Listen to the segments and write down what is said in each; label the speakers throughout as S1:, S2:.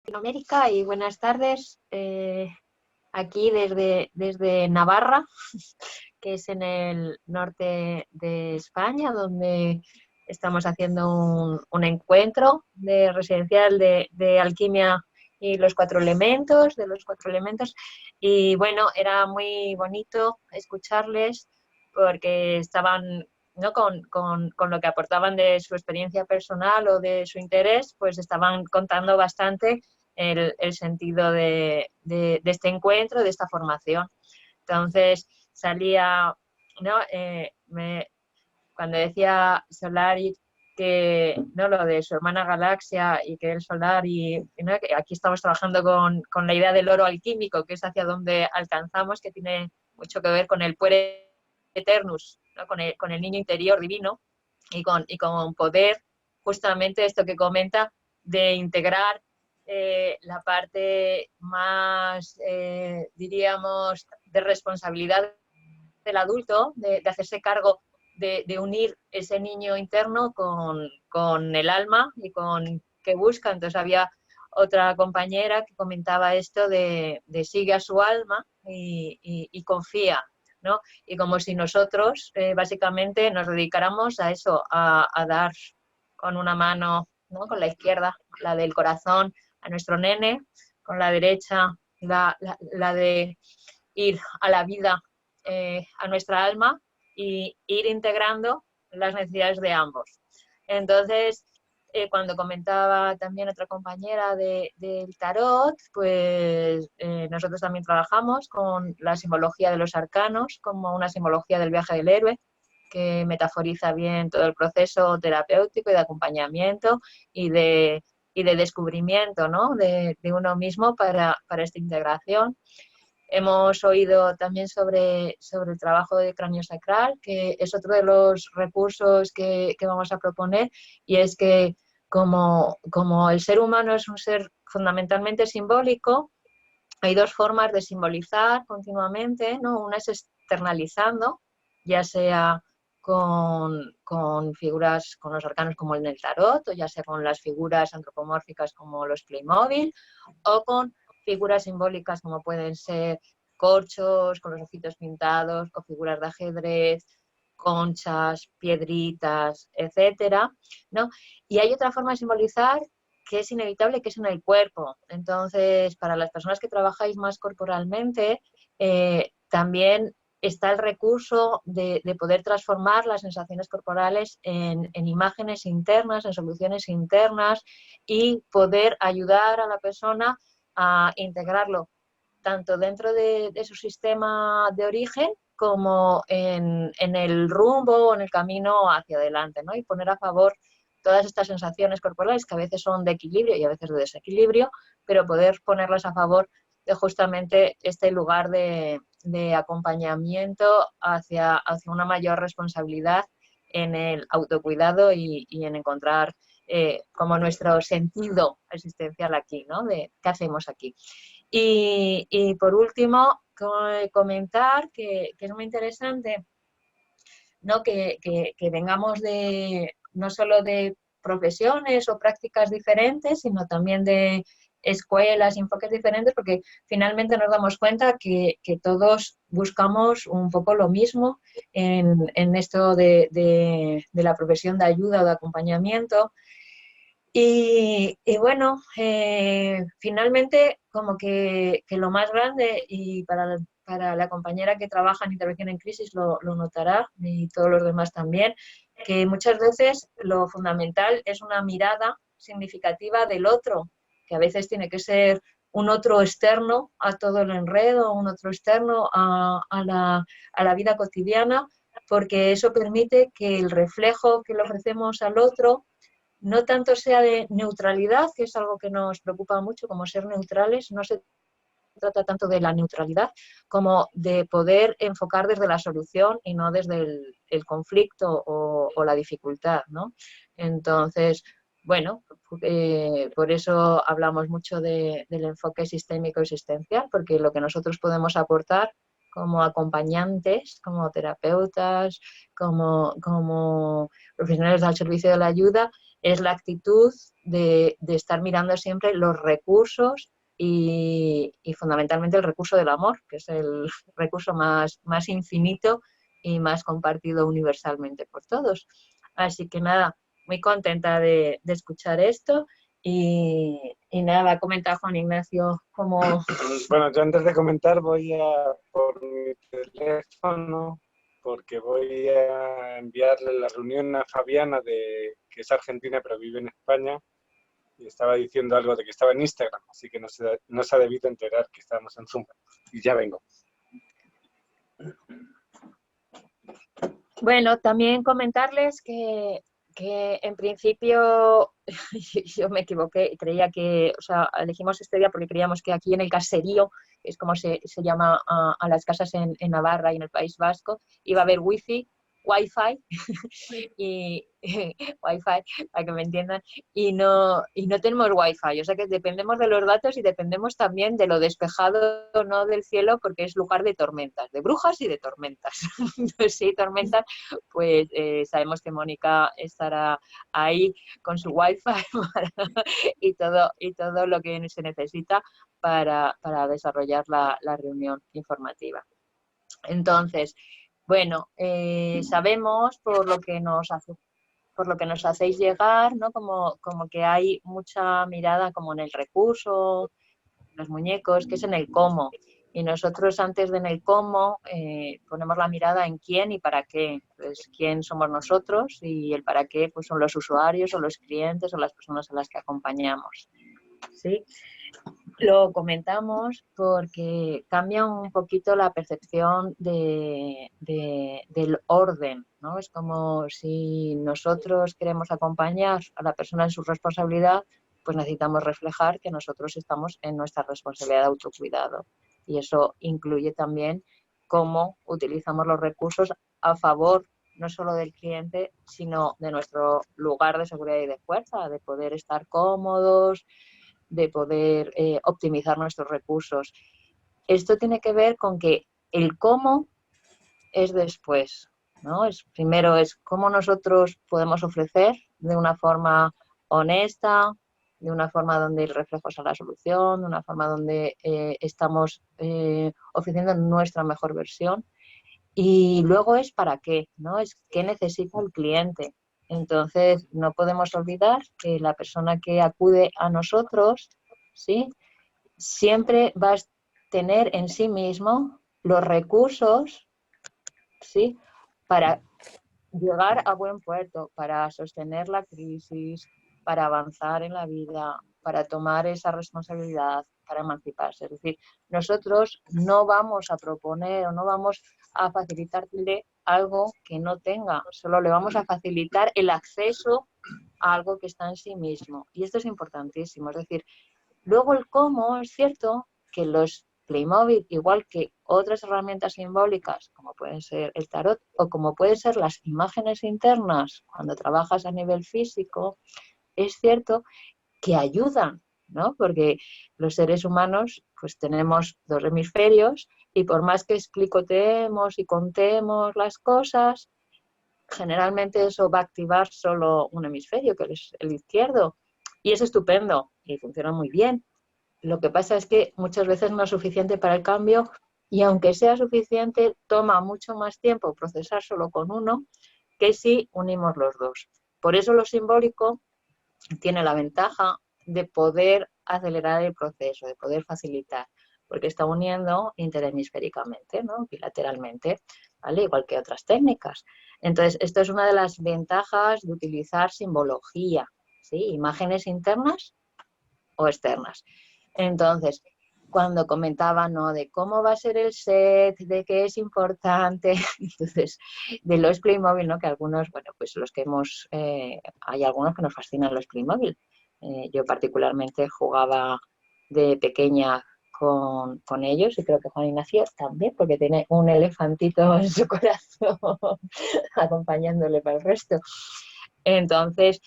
S1: Latinoamérica y buenas tardes aquí desde Navarra, que es en el norte de España, donde estamos haciendo un encuentro de residencial de alquimia y los cuatro elementos, de los cuatro elementos. Y bueno, era muy bonito escucharles porque estaban, ¿no? Con lo que aportaban de su experiencia personal o de su interés, pues estaban contando bastante el sentido de este encuentro, de esta formación. Entonces salía, ¿no? Cuando decía Solari que no lo de su hermana Galaxia y que el solar ¿no? Que aquí estamos trabajando con la idea del oro alquímico, que es hacia donde alcanzamos, que tiene mucho que ver con el puer eternus, ¿no? Con el niño interior divino y con poder, justamente esto que comenta, de integrar la parte más, diríamos, de responsabilidad del adulto, de hacerse cargo de unir ese niño interno con el alma y con que busca. Entonces había otra compañera que comentaba esto de sigue a su alma y confía, ¿no? Y como si nosotros básicamente nos dedicáramos a eso, a dar con una mano, ¿no? Con la izquierda, la del corazón, a nuestro nene, con la derecha, la de ir a la vida, a nuestra alma y ir integrando las necesidades de ambos. Entonces, cuando comentaba también otra compañera del tarot, pues nosotros también trabajamos con la simbología de los arcanos como una simbología del viaje del héroe, que metaforiza bien todo el proceso terapéutico y de acompañamiento y de descubrimiento, ¿no? de uno mismo para esta integración. Hemos oído también sobre el trabajo de cráneo sacral, que es otro de los recursos que vamos a proponer, y es que como el ser humano es un ser fundamentalmente simbólico, hay dos formas de simbolizar continuamente, ¿no? Una es externalizando, ya sea con figuras, con los arcanos como el tarot, o ya sea con las figuras antropomórficas como los Playmobil, o con figuras simbólicas como pueden ser corchos con los ojitos pintados, con figuras de ajedrez, conchas, piedritas, etcétera, ¿no? Y hay otra forma de simbolizar que es inevitable, que es en el cuerpo. Entonces, para las personas que trabajáis más corporalmente, también está el recurso de poder transformar las sensaciones corporales en imágenes internas, en soluciones internas, y poder ayudar a la persona a integrarlo tanto dentro de su sistema de origen como en el rumbo o en el camino hacia adelante, ¿no? Y poner a favor todas estas sensaciones corporales que a veces son de equilibrio y a veces de desequilibrio, pero poder ponerlas a favor de justamente este lugar de acompañamiento hacia una mayor responsabilidad en el autocuidado y en encontrar como nuestro sentido existencial aquí, ¿no? De qué hacemos aquí. Y por último, comentar que es muy interesante, ¿no? Que vengamos no solo de profesiones o prácticas diferentes, sino también de escuelas y enfoques diferentes, porque finalmente nos damos cuenta que todos buscamos un poco lo mismo en esto de la profesión de ayuda o de acompañamiento. Y bueno, finalmente como que lo más grande, y para la compañera que trabaja en intervención en crisis lo notará, y todos los demás también, que muchas veces lo fundamental es una mirada significativa del otro, que a veces tiene que ser un otro externo a todo el enredo, un otro externo a la vida cotidiana, porque eso permite que el reflejo que le ofrecemos al otro no tanto sea de neutralidad, que es algo que nos preocupa mucho, como ser neutrales, no se trata tanto de la neutralidad como de poder enfocar desde la solución y no desde el conflicto o la dificultad, ¿no? Entonces, bueno, por eso hablamos mucho del enfoque sistémico existencial, porque lo que nosotros podemos aportar como acompañantes, como terapeutas, como profesionales al servicio de la ayuda, es la actitud de estar mirando siempre los recursos y fundamentalmente el recurso del amor, que es el recurso más infinito y más compartido universalmente por todos. Así que nada, muy contenta de escuchar esto y nada, va a comentar Juan Ignacio cómo...
S2: Bueno, yo antes de comentar voy a por mi teléfono porque voy a enviarle la reunión a Fabiana, que es argentina pero vive en España, y estaba diciendo algo de que estaba en Instagram, así que no se ha debido enterar que estábamos en Zoom. Y ya vengo.
S1: Bueno, también comentarles que en principio yo me equivoqué y creía que, o sea, elegimos este día porque creíamos que aquí en el caserío, que es como se llama a las casas en Navarra y en el País Vasco, iba a haber wifi y wifi, para que me entiendan, y no tenemos wifi, o sea que dependemos de los datos y dependemos también de lo despejado o no del cielo, porque es lugar de tormentas, de brujas y de tormentas. Entonces, si hay tormentas, pues sabemos que Mónica estará ahí con su wifi y todo lo que se necesita para desarrollar la reunión informativa. Entonces, bueno, sabemos por lo que nos hacéis llegar, ¿no? Como que hay mucha mirada como en el recurso, los muñecos, que es en el cómo. Y nosotros antes de en el cómo ponemos la mirada en quién y para qué. Pues quién somos nosotros y el para qué pues son los usuarios o los clientes o las personas a las que acompañamos. ¿Sí? Lo comentamos porque cambia un poquito la percepción del orden, ¿no? Es como si nosotros queremos acompañar a la persona en su responsabilidad, pues necesitamos reflejar que nosotros estamos en nuestra responsabilidad de autocuidado. Y eso incluye también cómo utilizamos los recursos a favor no solo del cliente, sino de nuestro lugar de seguridad y de fuerza, de poder estar cómodos, de poder optimizar nuestros recursos. Esto tiene que ver con que el cómo es después, ¿no? Primero es cómo nosotros podemos ofrecer de una forma honesta, de una forma donde el reflejo es a la solución, de una forma donde estamos ofreciendo nuestra mejor versión. Y luego es para qué, ¿no? Es qué necesita el cliente. Entonces, no podemos olvidar que la persona que acude a nosotros, ¿sí? Siempre va a tener en sí mismo los recursos, ¿sí? Para llegar a buen puerto, para sostener la crisis, para avanzar en la vida, para tomar esa responsabilidad, para emanciparse. Es decir, nosotros no vamos a proponer o no vamos a facilitarle algo que no tenga, solo le vamos a facilitar el acceso a algo que está en sí mismo. Y esto es importantísimo. Es decir, luego el cómo, es cierto que los Playmobil, igual que otras herramientas simbólicas, como pueden ser el tarot o como pueden ser las imágenes internas cuando trabajas a nivel físico, es cierto que ayudan, ¿no? Porque los seres humanos pues tenemos dos hemisferios y por más que explicotemos y contemos las cosas, generalmente eso va a activar solo un hemisferio, que es el izquierdo, y es estupendo y funciona muy bien. Lo que pasa es que muchas veces no es suficiente para el cambio y aunque sea suficiente, toma mucho más tiempo procesar solo con uno que si unimos los dos. Por eso lo simbólico tiene la ventaja de poder acelerar el proceso, de poder facilitar, porque está uniendo interhemisféricamente, ¿no? Bilateralmente, ¿vale? Igual que otras técnicas. Entonces, esto es una de las ventajas de utilizar simbología, ¿sí? Imágenes internas o externas. Entonces, cuando comentaba, ¿no? De cómo va a ser el set, de qué es importante, entonces, de los Playmobil, ¿no? Que algunos, bueno, pues los que hay algunos que nos fascinan los Playmobil. Yo particularmente jugaba de pequeña con ellos y creo que Juan Ignacio también, porque tiene un elefantito en su corazón acompañándole para el resto. Entonces,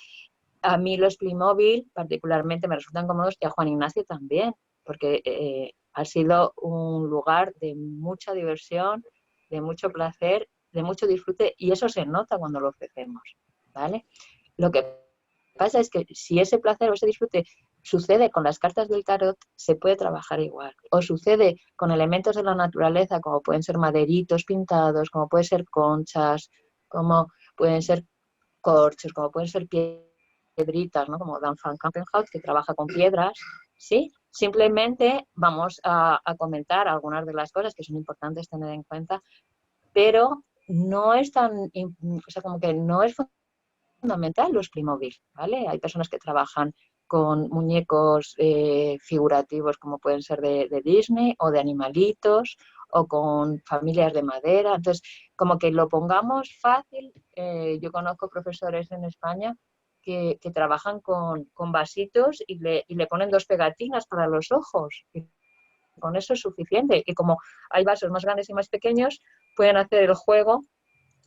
S1: a mí los Playmobil particularmente me resultan cómodos y a Juan Ignacio también, porque ha sido un lugar de mucha diversión, de mucho placer, de mucho disfrute y eso se nota cuando lo ofrecemos, ¿vale? Lo que pasa es que si ese placer o ese disfrute sucede con las cartas del tarot, se puede trabajar igual. O sucede con elementos de la naturaleza, como pueden ser maderitos pintados, como pueden ser conchas, como pueden ser corchos, como pueden ser piedritas, ¿no? Como Dan van Kampenhout, que trabaja con piedras, ¿sí? Simplemente vamos a comentar algunas de las cosas que son importantes tener en cuenta, pero no es tan, o sea, como que no es fundamental los Playmobil, ¿vale? Hay personas que trabajan con muñecos figurativos como pueden ser de Disney o de animalitos o con familias de madera. Entonces, como que lo pongamos fácil. Yo conozco profesores en España que trabajan con vasitos y le ponen 2 pegatinas para los ojos. Y con eso es suficiente. Y como hay vasos más grandes y más pequeños, pueden hacer el juego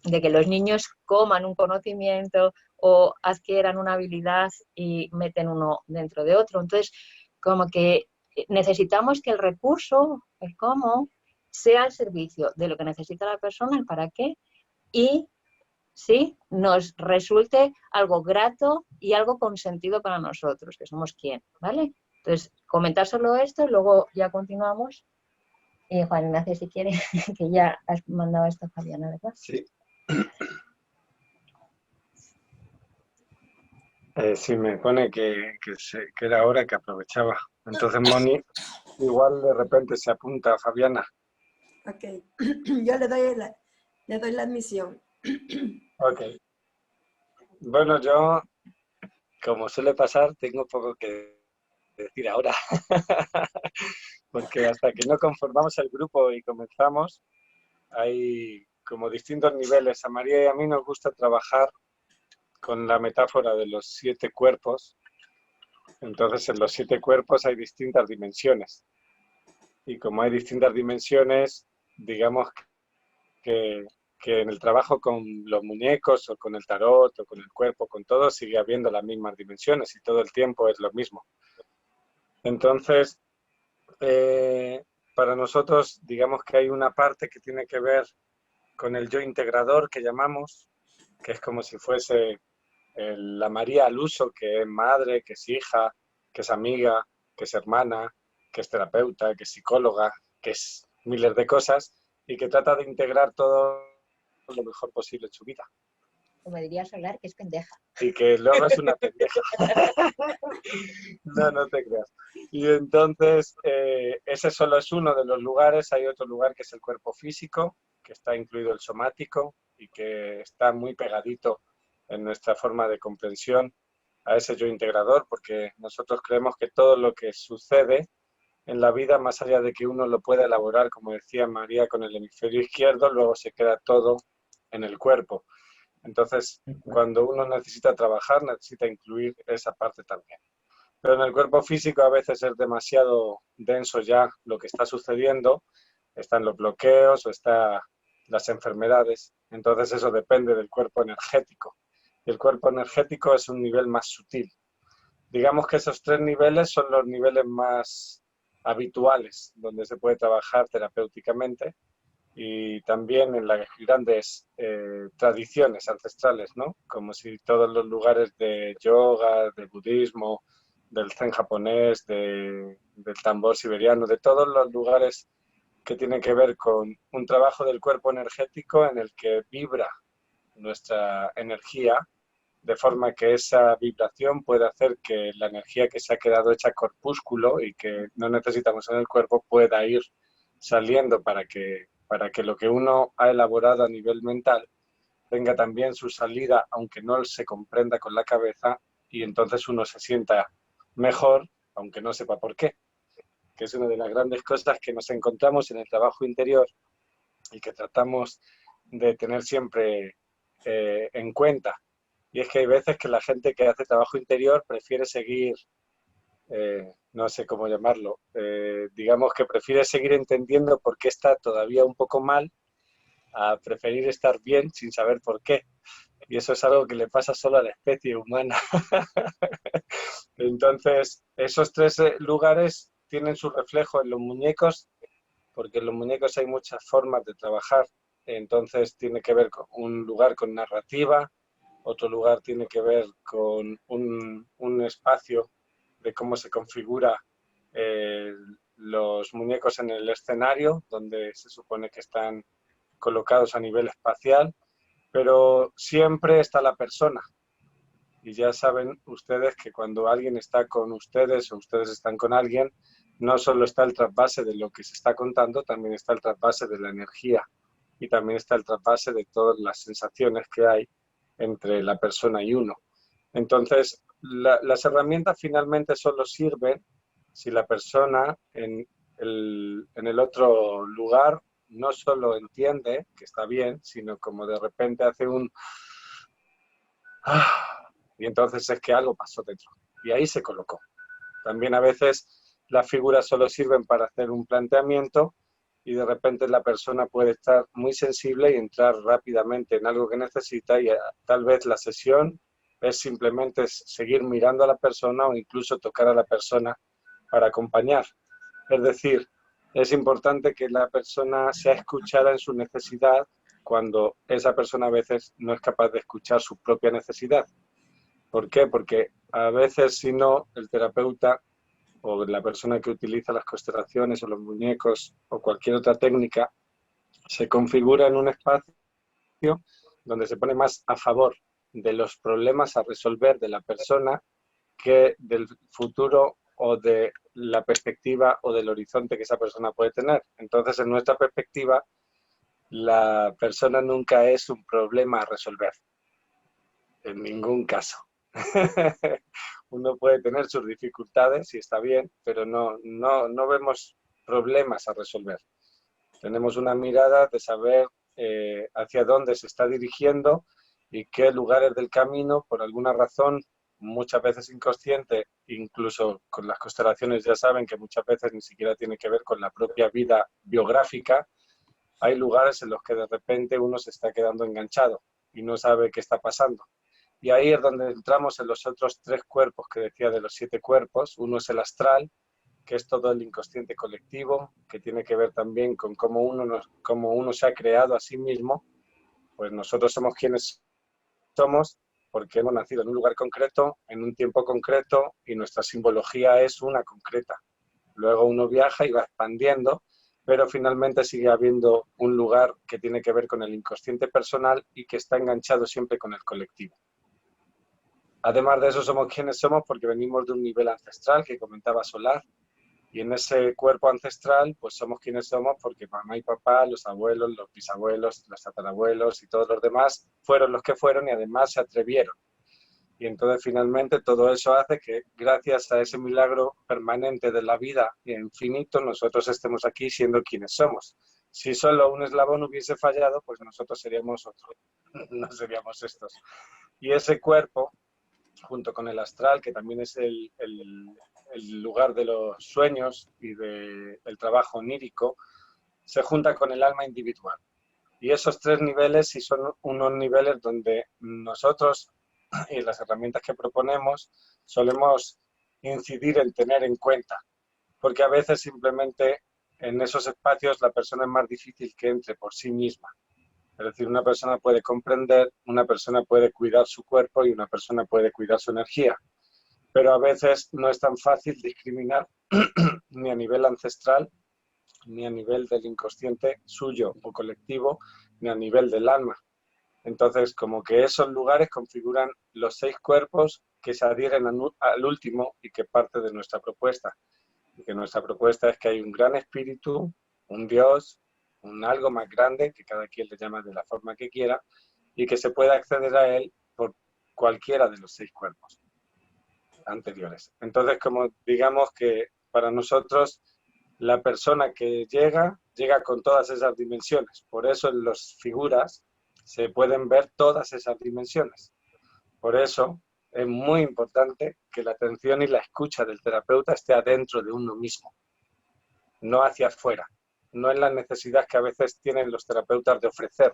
S1: de que los niños coman un conocimiento o adquieran una habilidad y meten uno dentro de otro. Entonces, como que necesitamos que el recurso, el cómo, sea al servicio de lo que necesita la persona, el para qué, y sí, nos resulte algo grato y algo con sentido para nosotros, que somos quién, ¿vale? Entonces, comentar solo esto, luego ya continuamos. Juan Ignacio, si quieres, que ya has mandado esto a Fabiana, ¿verdad?
S2: Sí. Sí, me pone que era hora que aprovechaba. Entonces Moni igual de repente se apunta a Fabiana.
S3: Ok, yo le doy la admisión.
S2: Ok. Bueno, yo, como suele pasar, tengo poco que decir ahora. Porque hasta que no conformamos el grupo y comenzamos, hay como distintos niveles. A María y a mí nos gusta trabajar con la metáfora de los 7 cuerpos. Entonces, en los 7 cuerpos hay distintas dimensiones. Y como hay distintas dimensiones, digamos que, que en el trabajo con los muñecos o con el tarot o con el cuerpo, con todo, sigue habiendo las mismas dimensiones y todo el tiempo es lo mismo. Entonces, para nosotros, digamos que hay una parte que tiene que ver con el yo integrador que llamamos, que es como si fuese la María al uso, que es madre, que es hija, que es amiga, que es hermana, que es terapeuta, que es psicóloga, que es miles de cosas y que trata de integrar todo lo mejor posible en su vida.
S1: Como diría Solar, que es pendeja.
S2: Y que luego es una pendeja. No, no te creas. Y entonces, ese solo es uno de los lugares. Hay otro lugar que es el cuerpo físico, que está incluido el somático y que está muy pegadito en nuestra forma de comprensión a ese yo integrador, porque nosotros creemos que todo lo que sucede en la vida, más allá de que uno lo pueda elaborar, como decía María, con el hemisferio izquierdo, luego se queda todo en el cuerpo. Entonces, cuando uno necesita trabajar, necesita incluir esa parte también. Pero en el cuerpo físico a veces es demasiado denso ya lo que está sucediendo, están los bloqueos o están las enfermedades. Entonces eso depende del cuerpo energético. Y el cuerpo energético es un nivel más sutil. Digamos que esos 3 niveles son los niveles más habituales donde se puede trabajar terapéuticamente y también en las grandes tradiciones ancestrales, ¿no? Como si todos los lugares de yoga, de budismo, del zen japonés, del tambor siberiano, de todos los lugares que tienen que ver con un trabajo del cuerpo energético en el que vibra nuestra energía, de forma que esa vibración puede hacer que la energía que se ha quedado hecha corpúsculo y que no necesitamos en el cuerpo pueda ir saliendo para que lo que uno ha elaborado a nivel mental tenga también su salida, aunque no se comprenda con la cabeza, y entonces uno se sienta mejor, aunque no sepa por qué, que es una de las grandes cosas que nos encontramos en el trabajo interior y que tratamos de tener siempre en cuenta. Y es que hay veces que la gente que hace trabajo interior prefiere seguir, no sé cómo llamarlo, digamos que prefiere seguir entendiendo por qué está todavía un poco mal, a preferir estar bien sin saber por qué. Y eso es algo que le pasa solo a la especie humana. Entonces, esos 3 lugares tienen su reflejo en los muñecos, porque en los muñecos hay muchas formas de trabajar. Entonces, tiene que ver con un lugar con narrativa, otro lugar tiene que ver con un espacio de cómo se configura los muñecos en el escenario, donde se supone que están colocados a nivel espacial, pero siempre está la persona. Y ya saben ustedes que cuando alguien está con ustedes o ustedes están con alguien, no solo está el trasvase de lo que se está contando, también está el trasvase de la energía y también está el trasvase de todas las sensaciones que hay entre la persona y uno. Entonces, las herramientas finalmente solo sirven si la persona en el otro lugar no solo entiende que está bien, sino como de repente hace un... y entonces es que algo pasó dentro. Y ahí se colocó. También a veces las figuras solo sirven para hacer un planteamiento y de repente la persona puede estar muy sensible y entrar rápidamente en algo que necesita y tal vez la sesión es simplemente seguir mirando a la persona o incluso tocar a la persona para acompañar. Es decir, es importante que la persona sea escuchada en su necesidad cuando esa persona a veces no es capaz de escuchar su propia necesidad. ¿Por qué? Porque a veces, si no, el terapeuta o la persona que utiliza las constelaciones o los muñecos o cualquier otra técnica se configura en un espacio donde se pone más a favor de los problemas a resolver de la persona que del futuro o de la perspectiva o del horizonte que esa persona puede tener. Entonces, en nuestra perspectiva, la persona nunca es un problema a resolver, en ningún caso. Uno puede tener sus dificultades y está bien, pero no vemos problemas a resolver. Tenemos una mirada de saber hacia dónde se está dirigiendo y qué lugares del camino, por alguna razón, muchas veces inconsciente, incluso con las constelaciones ya saben que muchas veces ni siquiera tiene que ver con la propia vida biográfica, hay lugares en los que de repente uno se está quedando enganchado y no sabe qué está pasando. Y ahí es donde entramos en los otros 3 cuerpos que decía de los 7 cuerpos. Uno es el astral, que es todo el inconsciente colectivo, que tiene que ver también con cómo uno se ha creado a sí mismo. Pues nosotros somos quienes somos porque hemos nacido en un lugar concreto, en un tiempo concreto, y nuestra simbología es una concreta. Luego uno viaja y va expandiendo, pero finalmente sigue habiendo un lugar que tiene que ver con el inconsciente personal y que está enganchado siempre con el colectivo. Además de eso, somos quienes somos porque venimos de un nivel ancestral que comentaba Solar, y en ese cuerpo ancestral pues somos quienes somos porque mamá y papá, los abuelos, los bisabuelos, los tatarabuelos y todos los demás fueron los que fueron y además se atrevieron. Y entonces finalmente todo eso hace que gracias a ese milagro permanente de la vida e infinito nosotros estemos aquí siendo quienes somos. Si solo un eslabón hubiese fallado, pues nosotros seríamos otros, no seríamos estos. Y ese cuerpo, junto con el astral, que también es el lugar de los sueños y del trabajo onírico, se junta con el alma individual. Y esos 3 niveles sí son unos niveles donde nosotros y las herramientas que proponemos solemos incidir en tener en cuenta, porque a veces simplemente en esos espacios la persona es más difícil que entre por sí misma. Es decir, una persona puede comprender, una persona puede cuidar su cuerpo y una persona puede cuidar su energía, pero a veces no es tan fácil discriminar ni a nivel ancestral, ni a nivel del inconsciente suyo o colectivo, ni a nivel del alma. Entonces, como que esos lugares configuran los 6 cuerpos que se adhieren al último y que parte de nuestra propuesta. Y que nuestra propuesta es que hay un gran espíritu, un Dios, un algo más grande, que cada quien le llama de la forma que quiera, y que se pueda acceder a él por cualquiera de los 6 cuerpos anteriores. Entonces, como digamos que para nosotros la persona que llega con todas esas dimensiones. Por eso en las figuras se pueden ver todas esas dimensiones. Por eso es muy importante que la atención y la escucha del terapeuta esté adentro de uno mismo, no hacia afuera, no en la necesidad que a veces tienen los terapeutas de ofrecer,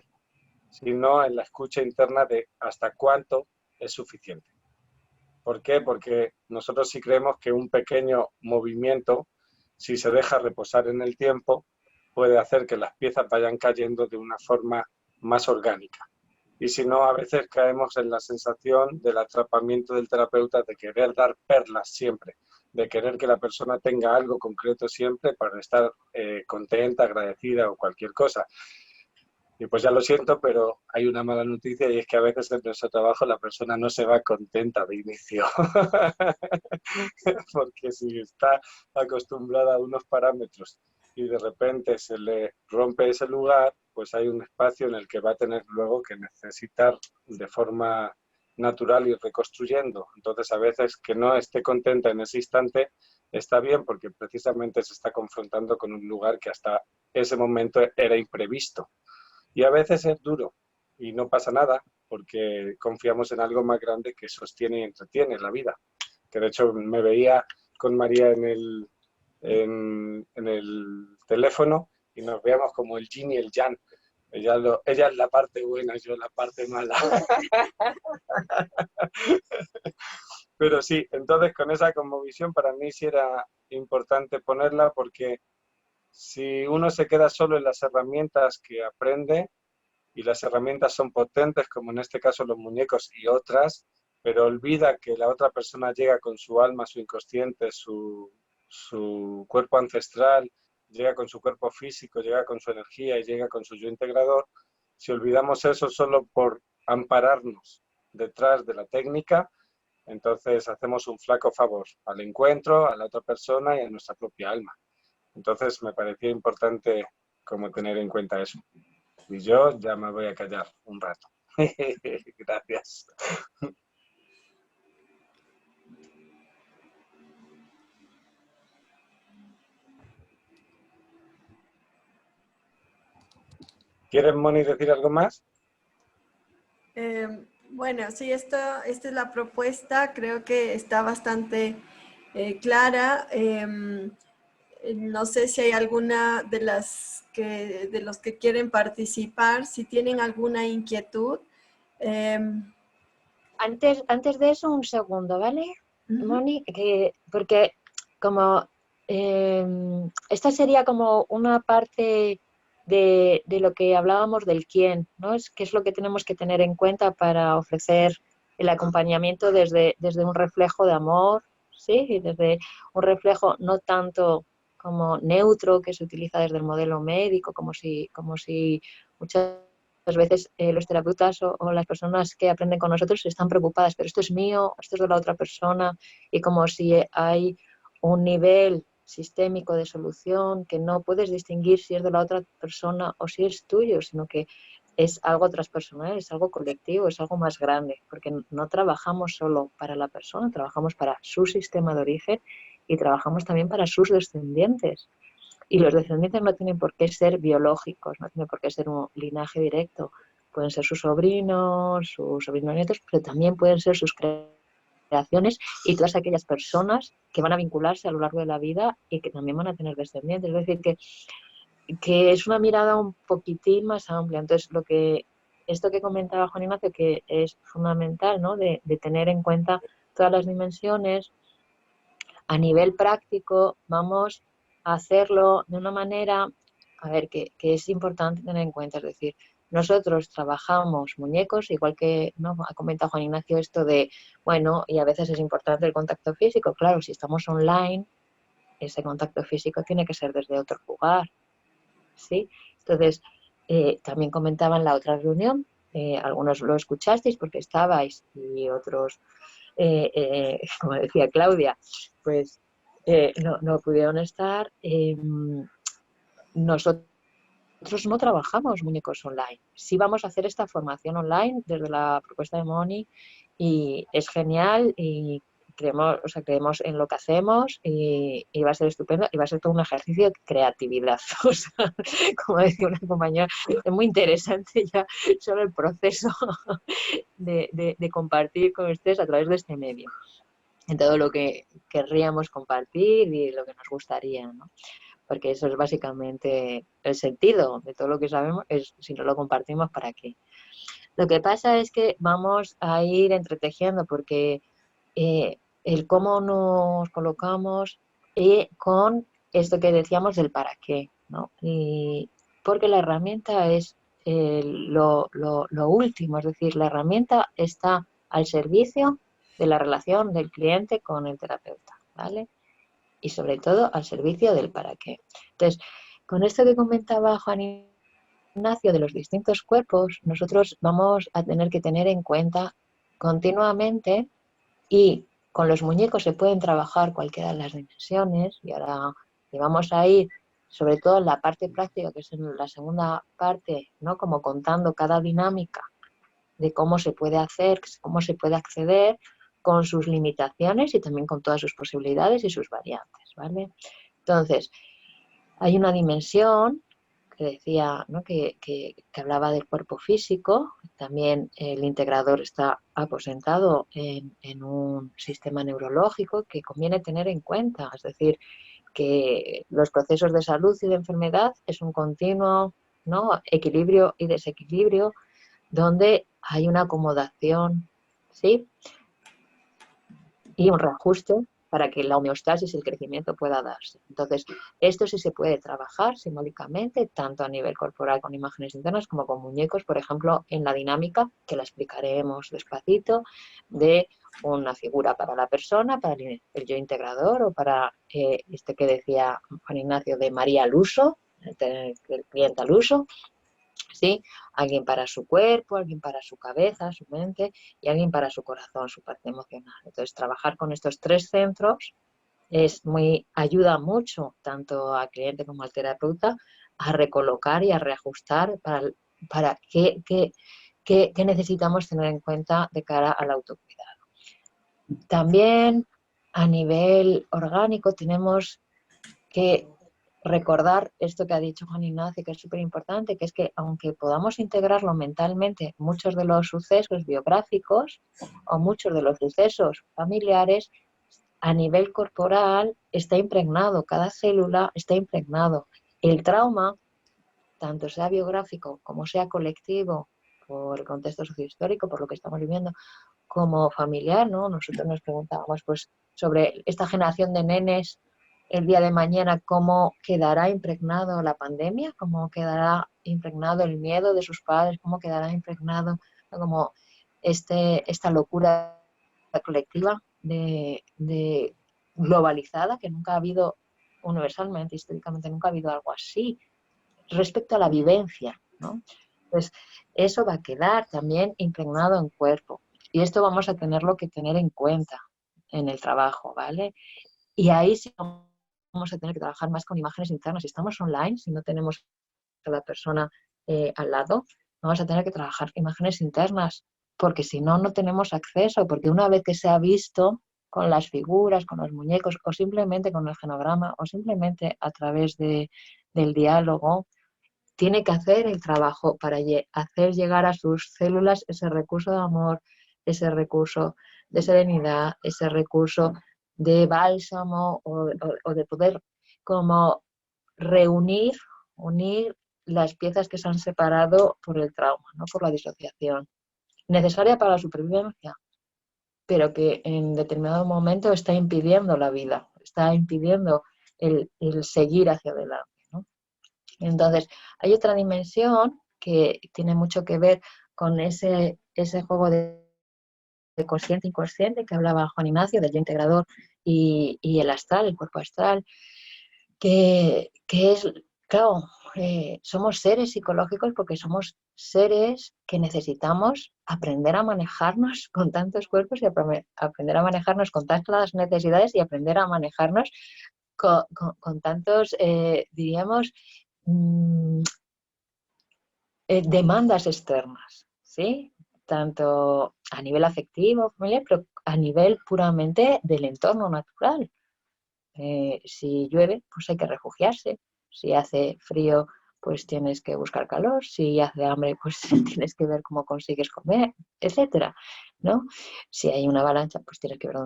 S2: sino en la escucha interna de hasta cuánto es suficiente. ¿Por qué? Porque nosotros sí creemos que un pequeño movimiento, si se deja reposar en el tiempo, puede hacer que las piezas vayan cayendo de una forma más orgánica. Y si no, a veces caemos en la sensación del atrapamiento del terapeuta de querer dar perlas siempre, de querer que la persona tenga algo concreto siempre para estar contenta, agradecida o cualquier cosa. Y pues ya lo siento, pero hay una mala noticia y es que a veces en nuestro trabajo la persona no se va contenta de inicio. Porque si está acostumbrada a unos parámetros y de repente se le rompe ese lugar, pues hay un espacio en el que va a tener luego que necesitar de forma natural ir reconstruyendo. Entonces, a veces que no esté contenta en ese instante está bien porque precisamente se está confrontando con un lugar que hasta ese momento era imprevisto. Y a veces es duro y no pasa nada porque confiamos en algo más grande que sostiene y entretiene la vida. Que de hecho me veía con María en el teléfono y nos veíamos como el yin y el yang. Ella es la parte buena, yo la parte mala. Pero sí, entonces con esa cosmovisión para mí sí era importante ponerla porque si uno se queda solo en las herramientas que aprende, y las herramientas son potentes, como en este caso los muñecos y otras, pero olvida que la otra persona llega con su alma, su inconsciente, su cuerpo ancestral, llega con su cuerpo físico, llega con su energía y llega con su yo integrador. Si olvidamos eso solo por ampararnos detrás de la técnica, entonces hacemos un flaco favor al encuentro, a la otra persona y a nuestra propia alma. Entonces me parecía importante como tener en cuenta eso. Y yo ya me voy a callar un rato. Gracias. ¿Quieres, Moni, decir algo más?
S3: Bueno, sí, esta es la propuesta, creo que está bastante clara. No sé si hay alguna de de los que quieren participar, si tienen alguna inquietud.
S1: Antes de eso, un segundo, ¿vale, Moni? Porque como esta sería como una parte de lo que hablábamos del quién, ¿no? Qué es lo que tenemos que tener en cuenta para ofrecer el acompañamiento desde un reflejo de amor, ¿sí? Y desde un reflejo no tanto como neutro que se utiliza desde el modelo médico, como si muchas veces los terapeutas o las personas que aprenden con nosotros están preocupadas, pero esto es mío, esto es de la otra persona, y como si hay un nivel sistémico de solución que no puedes distinguir si es de la otra persona o si es tuyo, sino que es algo transpersonal, es algo colectivo, es algo más grande, porque no trabajamos solo para la persona, trabajamos para su sistema de origen y trabajamos también para sus descendientes. Y los descendientes no tienen por qué ser biológicos, no tienen por qué ser un linaje directo. Pueden ser sus sobrinos nietos, pero también pueden ser sus creaciones y todas aquellas personas que van a vincularse a lo largo de la vida y que también van a tener descendientes. Es decir, que es una mirada un poquitín más amplia. Entonces, esto que comentaba Juan Ignacio, que es fundamental, ¿no? de tener en cuenta todas las dimensiones, a nivel práctico vamos a hacerlo de una manera, a ver, que es importante tener en cuenta. Es decir, nosotros trabajamos muñecos, igual que ¿no? Ha comentado Juan Ignacio esto de, bueno, y a veces es importante el contacto físico. Claro, si estamos online, ese contacto físico tiene que ser desde otro lugar, ¿sí? Entonces, también comentaba en la otra reunión, algunos lo escuchasteis porque estabais y otros como decía Claudia, pues no pudieron estar. Nosotros no trabajamos muñecos online. Sí vamos a hacer esta formación online desde la propuesta de Moni y es genial y creemos en lo que hacemos y va a ser estupendo y va a ser todo un ejercicio de creatividad. O sea, como decía una compañera, es muy interesante ya solo el proceso de compartir con ustedes a través de este medio, en todo lo que querríamos compartir y lo que nos gustaría, ¿no? Porque eso es básicamente el sentido de todo lo que sabemos, es si no lo compartimos, ¿para qué? Lo que pasa es que vamos a ir entretejiendo porque el cómo nos colocamos con esto que decíamos del para qué, ¿no? Y porque la herramienta es lo último, es decir, la herramienta está al servicio de la relación del cliente con el terapeuta, ¿vale? Y sobre todo al servicio del para qué. Entonces, con esto que comentaba Juan Ignacio de los distintos cuerpos, nosotros vamos a tener que tener en cuenta continuamente, y con los muñecos se pueden trabajar cualquiera de las dimensiones, y ahora vamos a ir sobre todo en la parte práctica, que es en la segunda parte, ¿no? Como contando cada dinámica de cómo se puede hacer, cómo se puede acceder, con sus limitaciones y también con todas sus posibilidades y sus variantes, ¿vale? Entonces, hay una dimensión que decía, ¿no? que hablaba del cuerpo físico. También el integrador está aposentado en un sistema neurológico que conviene tener en cuenta, es decir, que los procesos de salud y de enfermedad es un continuo, ¿no? Equilibrio y desequilibrio, donde hay una acomodación, ¿sí? Y un reajuste para que la homeostasis y el crecimiento pueda darse. Entonces, esto sí se puede trabajar simbólicamente, tanto a nivel corporal con imágenes internas como con muñecos, por ejemplo, en la dinámica, que la explicaremos despacito, de una figura para la persona, para el yo integrador, o para este que decía Juan Ignacio de María al uso, el cliente al uso, ¿sí? Alguien para su cuerpo, alguien para su cabeza, su mente, y alguien para su corazón, su parte emocional. Entonces, trabajar con estos tres centros ayuda mucho tanto al cliente como al terapeuta a recolocar y a reajustar para qué necesitamos tener en cuenta de cara al autocuidado. También a nivel orgánico tenemos que recordar esto que ha dicho Juan Ignacio, que es súper importante, que es que aunque podamos integrarlo mentalmente, muchos de los sucesos biográficos o muchos de los sucesos familiares, a nivel corporal está impregnado, cada célula está impregnado. El trauma, tanto sea biográfico como sea colectivo, por el contexto sociohistórico, por lo que estamos viviendo, como familiar, ¿no? Nosotros nos preguntábamos pues sobre esta generación de nenes el día de mañana, cómo quedará impregnado la pandemia, cómo quedará impregnado el miedo de sus padres, cómo quedará impregnado como esta locura colectiva de globalizada, que nunca ha habido universalmente, históricamente nunca ha habido algo así respecto a la vivencia, ¿no? Pues eso va a quedar también impregnado en cuerpo, y esto vamos a tenerlo que tener en cuenta en el trabajo, ¿vale? Y ahí sí vamos a tener que trabajar más con imágenes internas. Si estamos online, si no tenemos a la persona al lado, vamos a tener que trabajar imágenes internas, porque si no, no tenemos acceso, porque una vez que se ha visto con las figuras, con los muñecos, o simplemente con el genograma, o simplemente a través del diálogo, tiene que hacer el trabajo para hacer llegar a sus células ese recurso de amor, ese recurso de serenidad, ese recurso de bálsamo, o de poder como unir las piezas que se han separado por el trauma, ¿no? Por la disociación, necesaria para la supervivencia, pero que en determinado momento está impidiendo la vida, está impidiendo el seguir hacia adelante, ¿no? Entonces, hay otra dimensión que tiene mucho que ver con ese juego de consciente-inconsciente que hablaba Juan Ignacio, del yo integrador y el astral, el cuerpo astral, que es, claro, somos seres psicológicos porque somos seres que necesitamos aprender a manejarnos con tantos cuerpos y aprender a manejarnos con tantas necesidades y aprender a manejarnos con tantos, diríamos, demandas externas, ¿sí? Tanto a nivel afectivo, familiar, pero a nivel puramente del entorno natural. Si llueve, pues hay que refugiarse. Si hace frío, pues tienes que buscar calor. Si hace hambre, pues tienes que ver cómo consigues comer, etcétera, ¿no? Si hay una avalancha, pues tienes que ver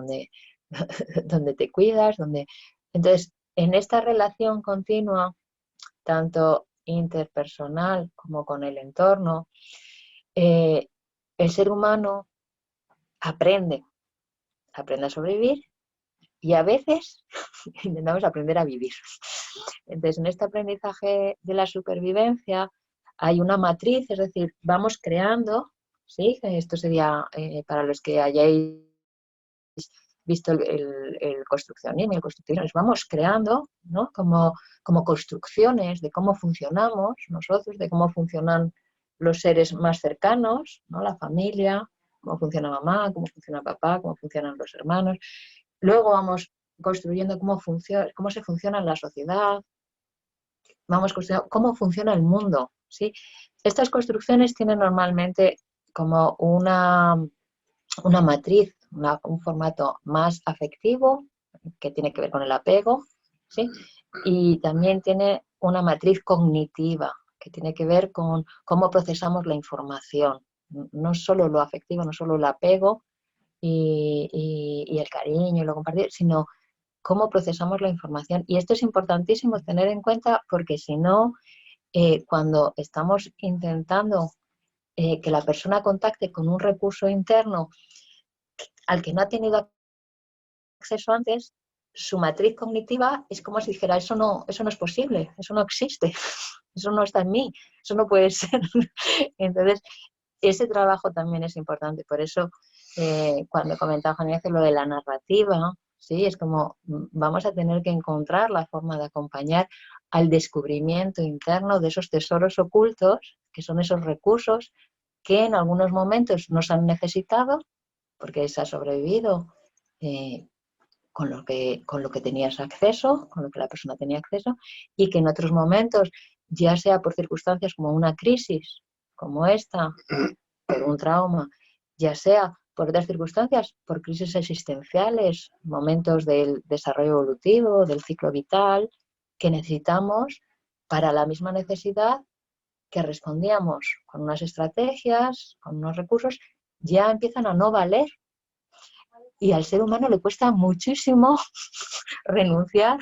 S1: dónde te cuidas, dónde... Entonces, en esta relación continua, tanto interpersonal como con el entorno, el ser humano aprende a sobrevivir, y a veces intentamos aprender a vivir. Entonces, en este aprendizaje de la supervivencia hay una matriz, es decir, vamos creando, ¿sí? Esto sería para los que hayáis visto el construccionismo y el constructivismo, vamos creando, ¿no? como construcciones de cómo funcionamos nosotros, de cómo funcionan los seres más cercanos, ¿no? La familia, cómo funciona mamá, cómo funciona papá, cómo funcionan los hermanos. Luego vamos construyendo cómo se funciona en la sociedad, vamos construyendo cómo funciona el mundo, ¿sí? Estas construcciones tienen normalmente como una matriz, un formato más afectivo, que tiene que ver con el apego, ¿sí? Y también tiene una matriz cognitiva, que tiene que ver con cómo procesamos la información. No solo lo afectivo, no solo el apego y el cariño y lo compartir, sino cómo procesamos la información. Y esto es importantísimo tener en cuenta porque si no, cuando estamos intentando que la persona contacte con un recurso interno al que no ha tenido acceso antes, su matriz cognitiva es como si dijera, eso no es posible, eso no existe, eso no está en mí, eso no puede ser. Entonces, ese trabajo también es importante. Por eso, cuando comentaba Juan Ignacio lo de la narrativa, ¿sí? Es como vamos a tener que encontrar la forma de acompañar al descubrimiento interno de esos tesoros ocultos, que son esos recursos que en algunos momentos nos han necesitado, porque se ha sobrevivido con lo que tenías acceso, con lo que la persona tenía acceso, y que en otros momentos, ya sea por circunstancias como una crisis, como esta, por un trauma, ya sea por otras circunstancias, por crisis existenciales, momentos del desarrollo evolutivo, del ciclo vital, que necesitamos para la misma necesidad que respondíamos con unas estrategias, con unos recursos, ya empiezan a no valer. Y al ser humano le cuesta muchísimo renunciar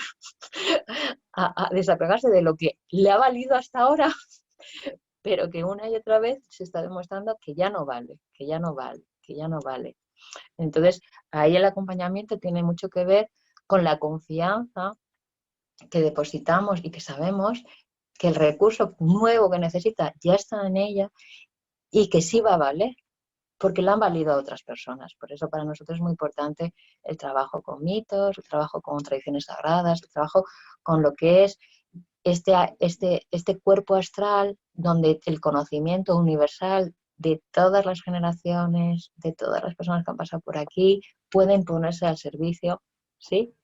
S1: a desapegarse de lo que le ha valido hasta ahora, pero que una y otra vez se está demostrando que ya no vale, que ya no vale, que ya no vale. Entonces, ahí el acompañamiento tiene mucho que ver con la confianza que depositamos y que sabemos que el recurso nuevo que necesita ya está en ella y que sí va a valer, porque lo han valido a otras personas. Por eso para nosotros es muy importante el trabajo con mitos, el trabajo con tradiciones sagradas, el trabajo con lo que es este cuerpo astral donde el conocimiento universal de todas las generaciones, de todas las personas que han pasado por aquí, pueden ponerse al servicio, ¿sí?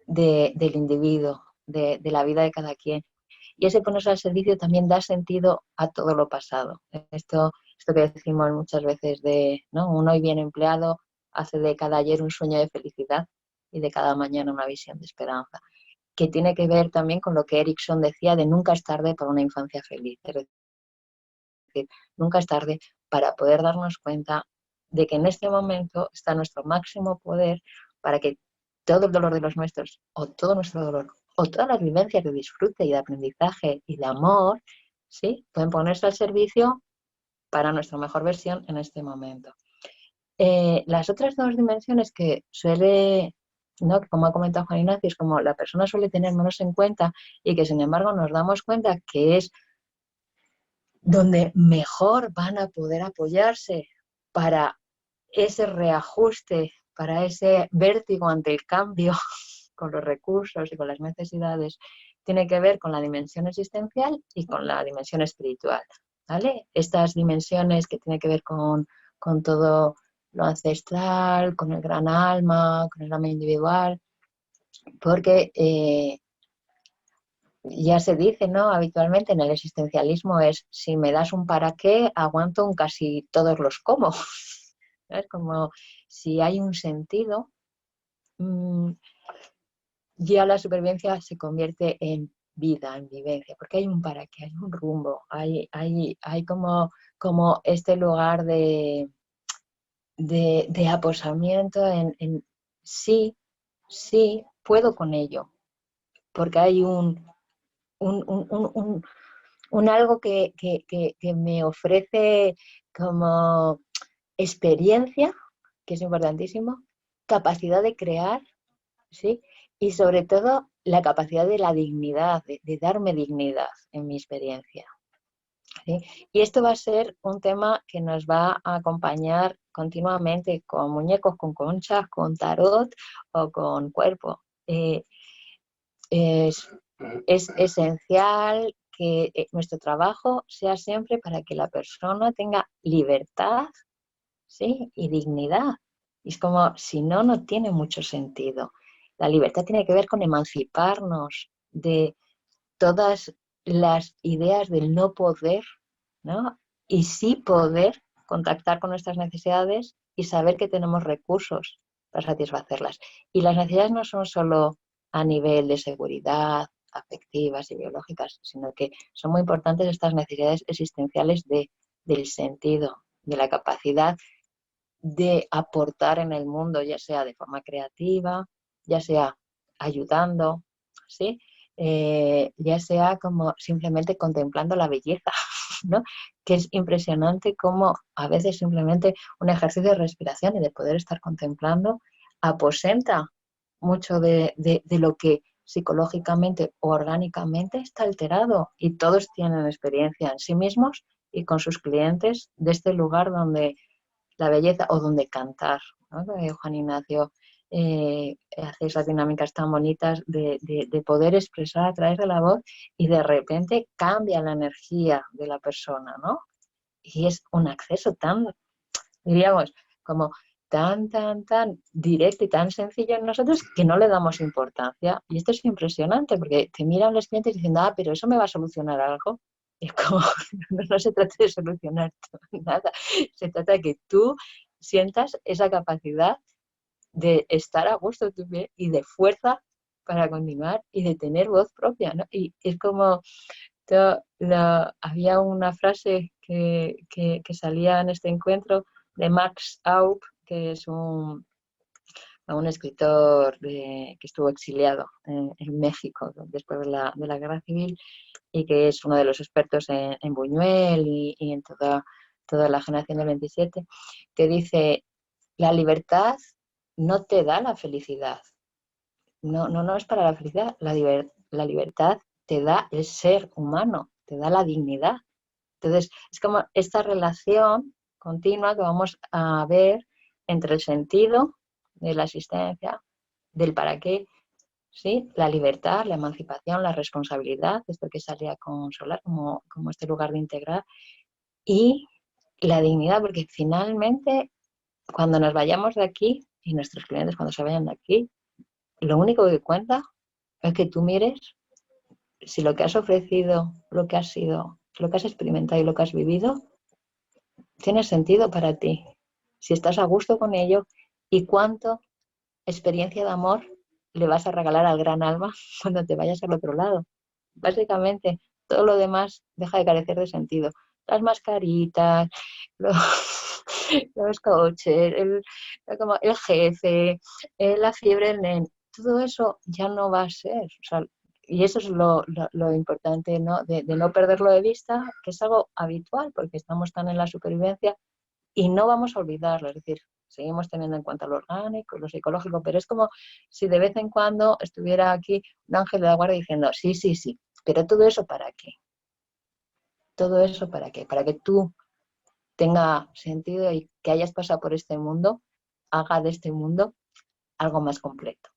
S1: del individuo, de la vida de cada quien. Y ese ponerse al servicio también da sentido a todo lo pasado. Esto que decimos muchas veces de, ¿no? Un hoy bien empleado hace de cada ayer un sueño de felicidad y de cada mañana una visión de esperanza, que tiene que ver también con lo que Erickson decía de nunca es tarde para una infancia feliz. Es decir, nunca es tarde para poder darnos cuenta de que en este momento está nuestro máximo poder para que todo el dolor de los nuestros, o todo nuestro dolor, o todas las vivencias de disfrute y de aprendizaje y de amor, ¿sí? Pueden ponerse al servicio para nuestra mejor versión en este momento. Las otras dos dimensiones que suele, ¿no? Como ha comentado Juan Ignacio, es como la persona suele tener menos en cuenta y que sin embargo nos damos cuenta que es donde mejor van a poder apoyarse para ese reajuste, para ese vértigo ante el cambio con los recursos y con las necesidades, tiene que ver con la dimensión existencial y con la dimensión espiritual, ¿vale? Estas dimensiones que tienen que ver con todo lo ancestral, con el gran alma, con el alma individual, porque ya se dice, ¿no? Habitualmente en el existencialismo es, si me das un para qué, aguanto un casi todos los cómo. Es como si hay un sentido, ya la supervivencia se convierte en vida, en vivencia, porque hay un para qué, hay un rumbo, hay como este lugar de aposamiento en sí, puedo con ello, porque hay un algo que me ofrece como experiencia, que es importantísimo, capacidad de crear, ¿sí? Y sobre todo la capacidad de la dignidad, de darme dignidad en mi experiencia. ¿sí? Y esto va a ser un tema que nos va a acompañar continuamente con muñecos, con conchas, con tarot o con cuerpo. Es, es esencial que nuestro trabajo sea siempre para que la persona tenga libertad, ¿sí? Y dignidad. Y es como, si no, no tiene mucho sentido. La libertad tiene que ver con emanciparnos de todas las ideas del no poder, ¿no? Y sí poder contactar con nuestras necesidades y saber que tenemos recursos para satisfacerlas. Y las necesidades no son solo a nivel de seguridad, afectivas y biológicas, sino que son muy importantes estas necesidades existenciales del sentido, de la capacidad de aportar en el mundo, ya sea de forma creativa, ya sea ayudando, ¿sí? Ya sea como simplemente contemplando la belleza, ¿no? Que es impresionante cómo a veces simplemente un ejercicio de respiración y de poder estar contemplando aposenta mucho de lo que psicológicamente o orgánicamente está alterado, y todos tienen experiencia en sí mismos y con sus clientes de este lugar donde la belleza, o donde cantar, ¿no? Juan Ignacio hace esas dinámicas tan bonitas de poder expresar a través de la voz, y de repente cambia la energía de la persona, ¿no? Y es un acceso tan, diríamos, como tan directo y tan sencillo en nosotros, que no le damos importancia. Y esto es impresionante, porque te miran los clientes diciendo, pero eso me va a solucionar algo. Y es como, no se trata de solucionar nada, se trata de que tú sientas esa capacidad de estar a gusto y de fuerza para continuar y de tener voz propia, ¿no? Y es como, había una frase que salía en este encuentro de Max Aub, que es un escritor que estuvo exiliado en México después de la Guerra Civil, y que es uno de los expertos en Buñuel y en toda la generación del 27, que dice, la libertad no te da la felicidad. No es para la felicidad. La libertad te da el ser humano, te da la dignidad. Entonces, es como esta relación continua que vamos a ver entre el sentido de la existencia, del para qué, ¿sí? La libertad, la emancipación, la responsabilidad, esto que salía con Solar, como este lugar de integrar, y la dignidad, porque finalmente, cuando nos vayamos de aquí, y nuestros clientes cuando se vayan de aquí, lo único que cuenta es que tú mires si lo que has ofrecido, lo que has sido, lo que has experimentado y lo que has vivido, tiene sentido para ti, si estás a gusto con ello, y cuánto experiencia de amor le vas a regalar al gran alma cuando te vayas al otro lado. Básicamente, todo lo demás deja de carecer de sentido. Las mascaritas, los, los coches, como el jefe, la fiebre del nen, todo eso ya no va a ser. O sea, y eso es lo importante, ¿no? De no perderlo de vista, que es algo habitual, porque estamos tan en la supervivencia y no vamos a olvidarlo. Es decir, seguimos teniendo en cuenta lo orgánico, lo psicológico, pero es como si de vez en cuando estuviera aquí un ángel de la guardia diciendo, sí, pero todo eso ¿para qué? Todo eso ¿para qué? Para que tú tenga sentido y que hayas pasado por este mundo, haga de este mundo algo más completo.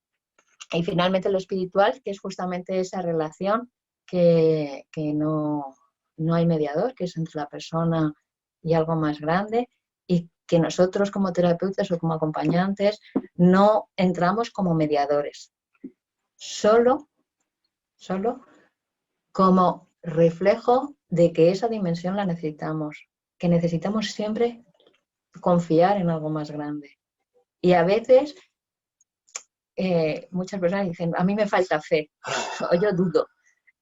S1: Y finalmente lo espiritual, que es justamente esa relación que no hay mediador, que es entre la persona y algo más grande, y que nosotros como terapeutas o como acompañantes no entramos como mediadores, solo como reflejo de que esa dimensión la necesitamos, que necesitamos siempre confiar en algo más grande. Y a veces muchas personas dicen, a mí me falta fe, o yo dudo.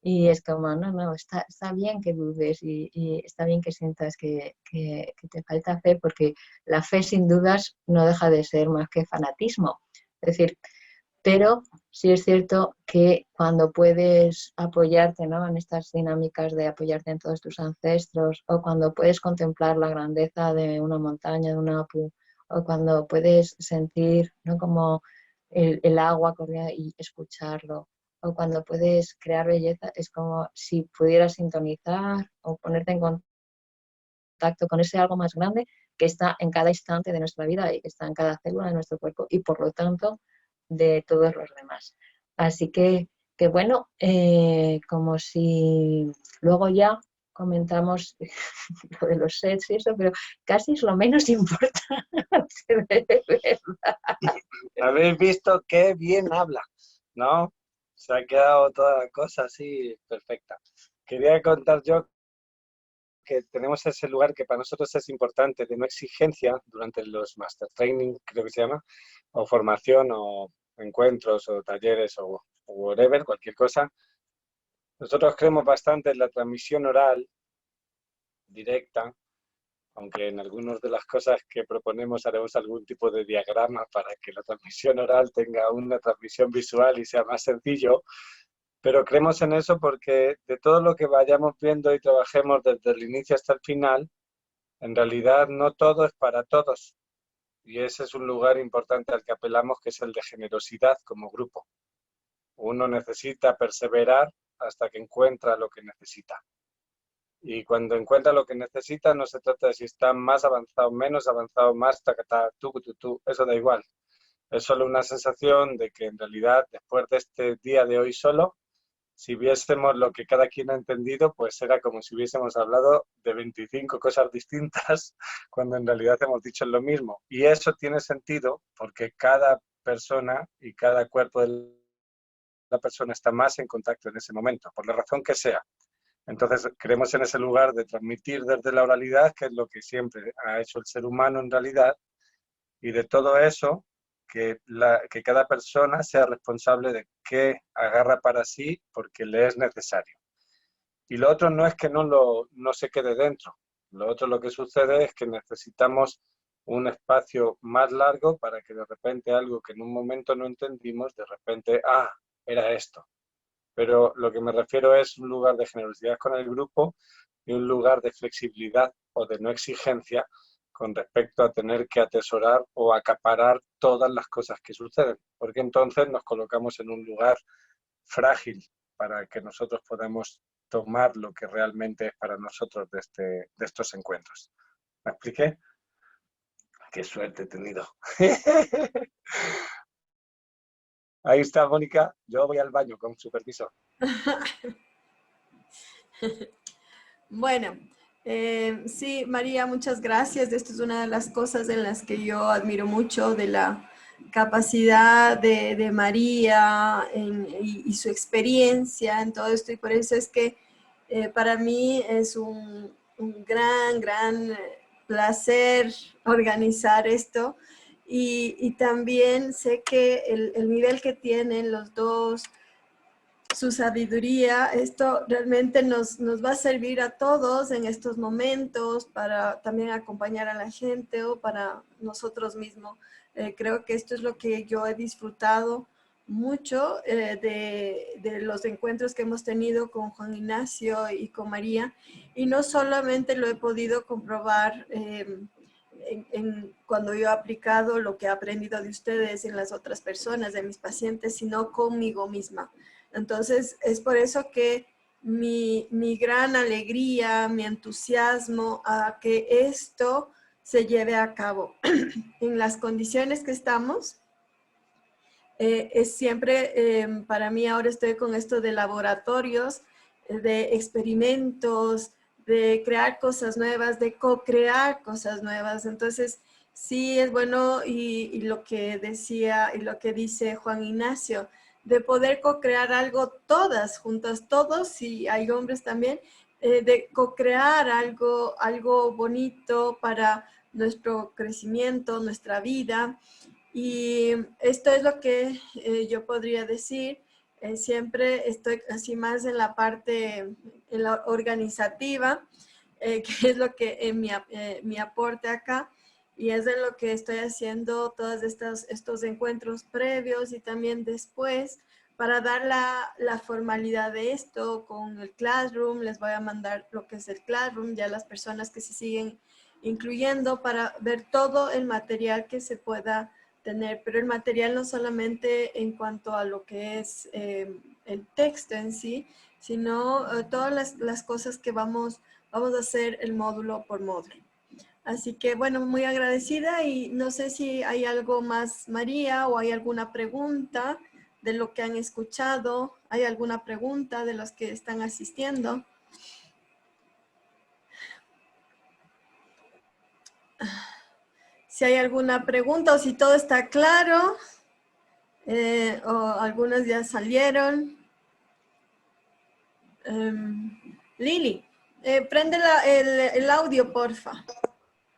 S1: Y es como, no, está bien que dudes y está bien que sientas que te falta fe, porque la fe sin dudas no deja de ser más que fanatismo. Es decir, pero sí es cierto que cuando puedes apoyarte, ¿no?, en estas dinámicas de apoyarte en todos tus ancestros, o cuando puedes contemplar la grandeza de una montaña, de un apu, o cuando puedes sentir, ¿no?, como el agua corriendo y escucharlo, o cuando puedes crear belleza, es como si pudieras sintonizar o ponerte en contacto contacto con ese algo más grande que está en cada instante de nuestra vida y que está en cada célula de nuestro cuerpo y por lo tanto de todos los demás. Así que bueno, como si luego ya comentamos lo de los sets y eso, pero casi es lo menos importante, de verdad.
S2: Habéis visto qué bien habla, ¿no? Se ha quedado toda la cosa así perfecta. Quería contar yo que tenemos ese lugar que para nosotros es importante, de no exigencia durante los master training, creo que se llama, o formación, o encuentros, o talleres, o whatever, cualquier cosa. Nosotros creemos bastante en la transmisión oral directa, aunque en algunas de las cosas que proponemos haremos algún tipo de diagrama para que la transmisión oral tenga una transmisión visual y sea más sencillo, pero creemos en eso porque de todo lo que vayamos viendo y trabajemos desde el inicio hasta el final, en realidad no todo es para todos. Y ese es un lugar importante al que apelamos, que es el de generosidad como grupo. Uno necesita perseverar hasta que encuentra lo que necesita. Y cuando encuentra lo que necesita, no se trata de si está más avanzado, menos avanzado, más tacatá, tú, eso da igual. Es solo una sensación de que en realidad, después de este día de hoy solo, si viésemos lo que cada quien ha entendido, pues era como si hubiésemos hablado de 25 cosas distintas, cuando en realidad hemos dicho lo mismo. Y eso tiene sentido porque cada persona y cada cuerpo de la persona está más en contacto en ese momento, por la razón que sea. Entonces, creemos en ese lugar de transmitir desde la oralidad, que es lo que siempre ha hecho el ser humano en realidad, y de todo eso, que cada persona sea responsable de qué agarra para sí porque le es necesario. Y lo otro no es que no se quede dentro. Lo otro, lo que sucede es que necesitamos un espacio más largo para que de repente algo que en un momento no entendimos, de repente, era esto. Pero lo que me refiero es un lugar de generosidad con el grupo y un lugar de flexibilidad o de no exigencia con respecto a tener que atesorar o acaparar todas las cosas que suceden, porque entonces nos colocamos en un lugar frágil para que nosotros podamos tomar lo que realmente es para nosotros de estos encuentros. ¿Me expliqué? ¡Qué suerte he tenido! Ahí está, Mónica. Yo voy al baño con su permiso.
S3: Bueno, sí, María, muchas gracias. Esto es una de las cosas en las que yo admiro mucho de la capacidad de María y su experiencia en todo esto. Y por eso es que para mí es un gran placer organizar esto. Y también sé que el nivel que tienen los dos, su sabiduría, esto realmente nos va a servir a todos en estos momentos para también acompañar a la gente o para nosotros mismos. Creo que esto es lo que yo he disfrutado mucho de los encuentros que hemos tenido con Juan Ignacio y con María, y no solamente lo he podido comprobar cuando yo he aplicado lo que he aprendido de ustedes en las otras personas, de mis pacientes, sino conmigo misma. Entonces, es por eso que mi gran alegría, mi entusiasmo a que esto se lleve a cabo en las condiciones que estamos. Es siempre, para mí ahora estoy con esto de laboratorios, de experimentos, de crear cosas nuevas, de co-crear cosas nuevas. Entonces, sí es bueno y lo que decía y lo que dice Juan Ignacio, de poder co-crear algo todas juntas, todos, y hay hombres también, de co-crear algo bonito para nuestro crecimiento, nuestra vida. Y esto es lo que yo podría decir. Siempre estoy así más en la parte en la organizativa, que es lo que es mi aporte acá. Y es de lo que estoy haciendo todos estos encuentros previos y también después para dar la formalidad de esto con el Classroom. Les voy a mandar lo que es el Classroom, ya las personas que se siguen incluyendo para ver todo el material que se pueda tener, pero el material no solamente en cuanto a lo que es el texto en sí, sino todas las cosas que vamos Vamos a hacer el módulo por módulo. Así que, bueno, muy agradecida y no sé si hay algo más, María, o hay alguna pregunta de lo que han escuchado. ¿Hay alguna pregunta de los que están asistiendo? Si hay alguna pregunta o si todo está claro, o algunas ya salieron. Lili, prende el audio, porfa.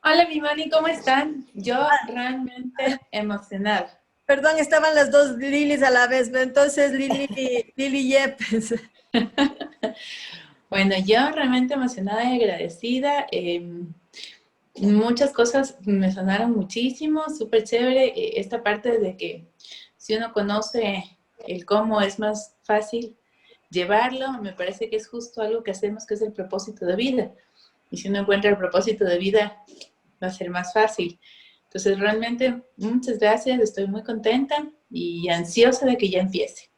S4: Hola, mi Mani, ¿cómo están? Yo realmente emocionada.
S3: Perdón, estaban las dos Lilis a la vez, entonces Lili Yepes.
S4: Bueno, yo realmente emocionada y agradecida. Muchas cosas me sonaron muchísimo, súper chévere. Esta parte de que si uno conoce el cómo es más fácil llevarlo, me parece que es justo algo que hacemos, que es el propósito de vida. Y si uno encuentra el propósito de vida, va a ser más fácil. Entonces, realmente, muchas gracias, estoy muy contenta y ansiosa de que ya empiece.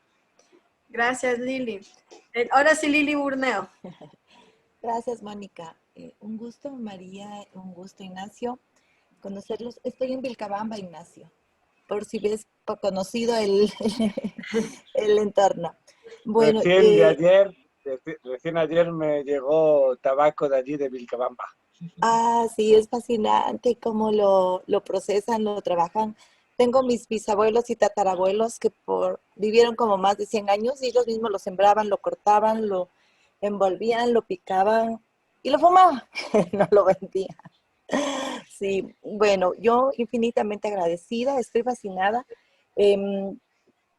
S3: Gracias, Lili. Ahora sí, Lili Burneo.
S5: Gracias, Mónica. Un gusto, María, un gusto, Ignacio, conocerlos. Estoy en Vilcabamba, Ignacio, por si ves conocido el entorno. Bueno,
S2: recién ayer me llegó tabaco de allí, de Vilcabamba.
S5: Sí, es fascinante cómo lo procesan, lo trabajan. Tengo mis bisabuelos y tatarabuelos que vivieron como más de 100 años y ellos mismos lo sembraban, lo cortaban, lo envolvían, lo picaban y lo fumaban, no lo vendían. Sí, bueno, yo infinitamente agradecida, estoy fascinada.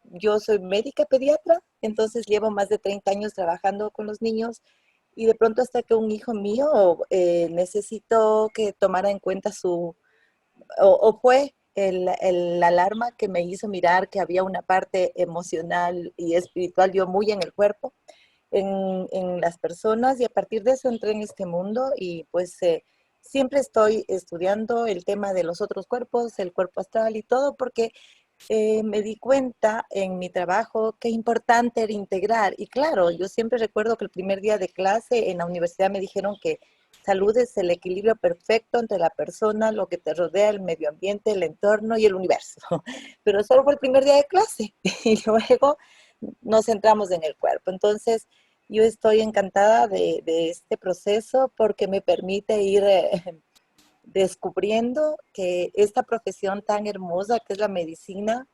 S5: Yo soy médica pediatra, entonces llevo más de 30 años trabajando con los niños y de pronto hasta que un hijo mío necesitó que tomara en cuenta o fue la alarma que me hizo mirar que había una parte emocional y espiritual yo muy en el cuerpo, en las personas, y a partir de eso entré en este mundo y pues siempre estoy estudiando el tema de los otros cuerpos, el cuerpo astral y todo, porque me di cuenta en mi trabajo qué importante era integrar. Y claro, yo siempre recuerdo que el primer día de clase en la universidad me dijeron que salud es el equilibrio perfecto entre la persona, lo que te rodea, el medio ambiente, el entorno y el universo. Pero solo fue el primer día de clase y luego nos centramos en el cuerpo. Entonces, yo estoy encantada de este proceso porque me permite ir descubriendo que esta profesión tan hermosa que es la medicina,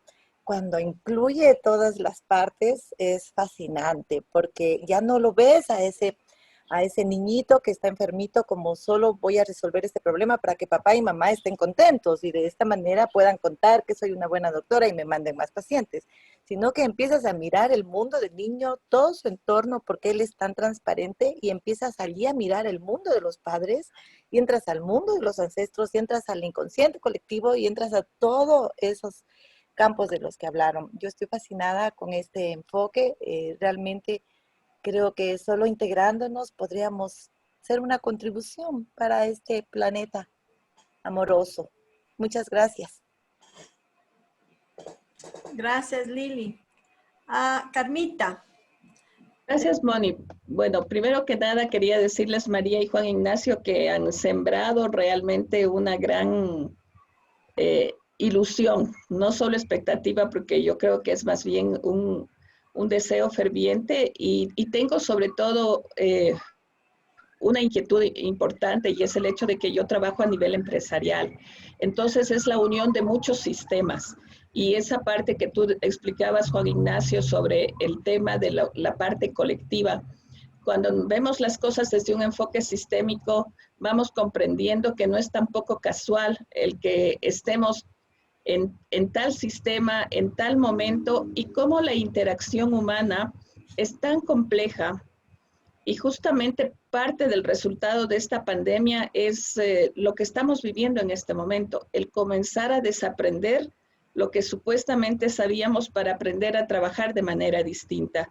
S5: cuando incluye todas las partes, es fascinante, porque ya no lo ves a ese niñito que está enfermito como solo voy a resolver este problema para que papá y mamá estén contentos y de esta manera puedan contar que soy una buena doctora y me manden más pacientes, sino que empiezas a mirar el mundo del niño, todo su entorno, porque él es tan transparente, y empiezas allí a mirar el mundo de los padres y entras al mundo de los ancestros y entras al inconsciente colectivo y entras a todos esos campos de los que hablaron. Yo estoy fascinada con este enfoque, realmente creo que solo integrándonos podríamos ser una contribución para este planeta amoroso. Muchas gracias.
S3: Gracias, Lili. Carmita.
S6: Gracias, Moni. Bueno, primero que nada quería decirles, María y Juan Ignacio, que han sembrado realmente una gran ilusión, no solo expectativa, porque yo creo que es más bien un deseo ferviente y tengo sobre todo una inquietud importante, y es el hecho de que yo trabajo a nivel empresarial. Entonces es la unión de muchos sistemas. Y esa parte que tú explicabas, Juan Ignacio, sobre el tema de la parte colectiva, cuando vemos las cosas desde un enfoque sistémico, vamos comprendiendo que no es tampoco casual el que estemos en tal sistema, en tal momento, y cómo la interacción humana es tan compleja. Y justamente parte del resultado de esta pandemia es lo que estamos viviendo en este momento, el comenzar a desaprender lo que supuestamente sabíamos para aprender a trabajar de manera distinta.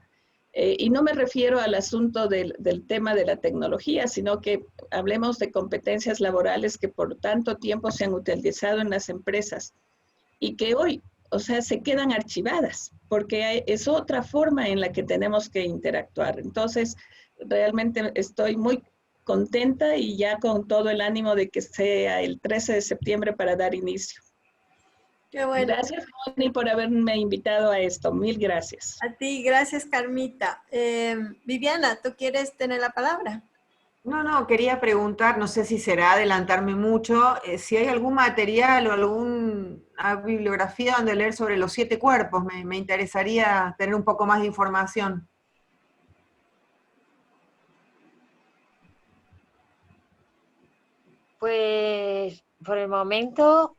S6: Y no me refiero al asunto del tema de la tecnología, sino que hablemos de competencias laborales que por tanto tiempo se han utilizado en las empresas y que hoy, o sea, se quedan archivadas, porque es otra forma en la que tenemos que interactuar. Entonces, realmente estoy muy contenta y ya con todo el ánimo de que sea el 13 de septiembre para dar inicio.
S3: Qué bueno.
S6: Gracias, Moni, por haberme invitado a esto. Mil gracias.
S3: A ti, gracias, Carmita. Viviana, ¿tú quieres tener la palabra?
S7: No, quería preguntar, no sé si será adelantarme mucho, si hay algún material o alguna bibliografía donde leer sobre los 7 cuerpos. Me interesaría tener un poco más de información.
S1: Pues por el momento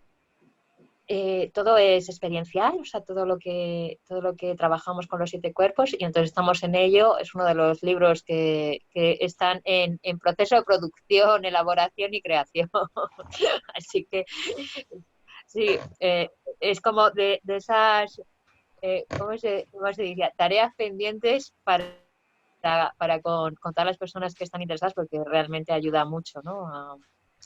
S1: todo es experiencial, o sea, todo lo que trabajamos con los 7 cuerpos, y entonces estamos en ello. Es uno de los libros que están en proceso de producción, elaboración y creación. Así que sí, es como de esas, cómo se diría? Tareas pendientes para con todas las personas que están interesadas, porque realmente ayuda mucho, ¿no?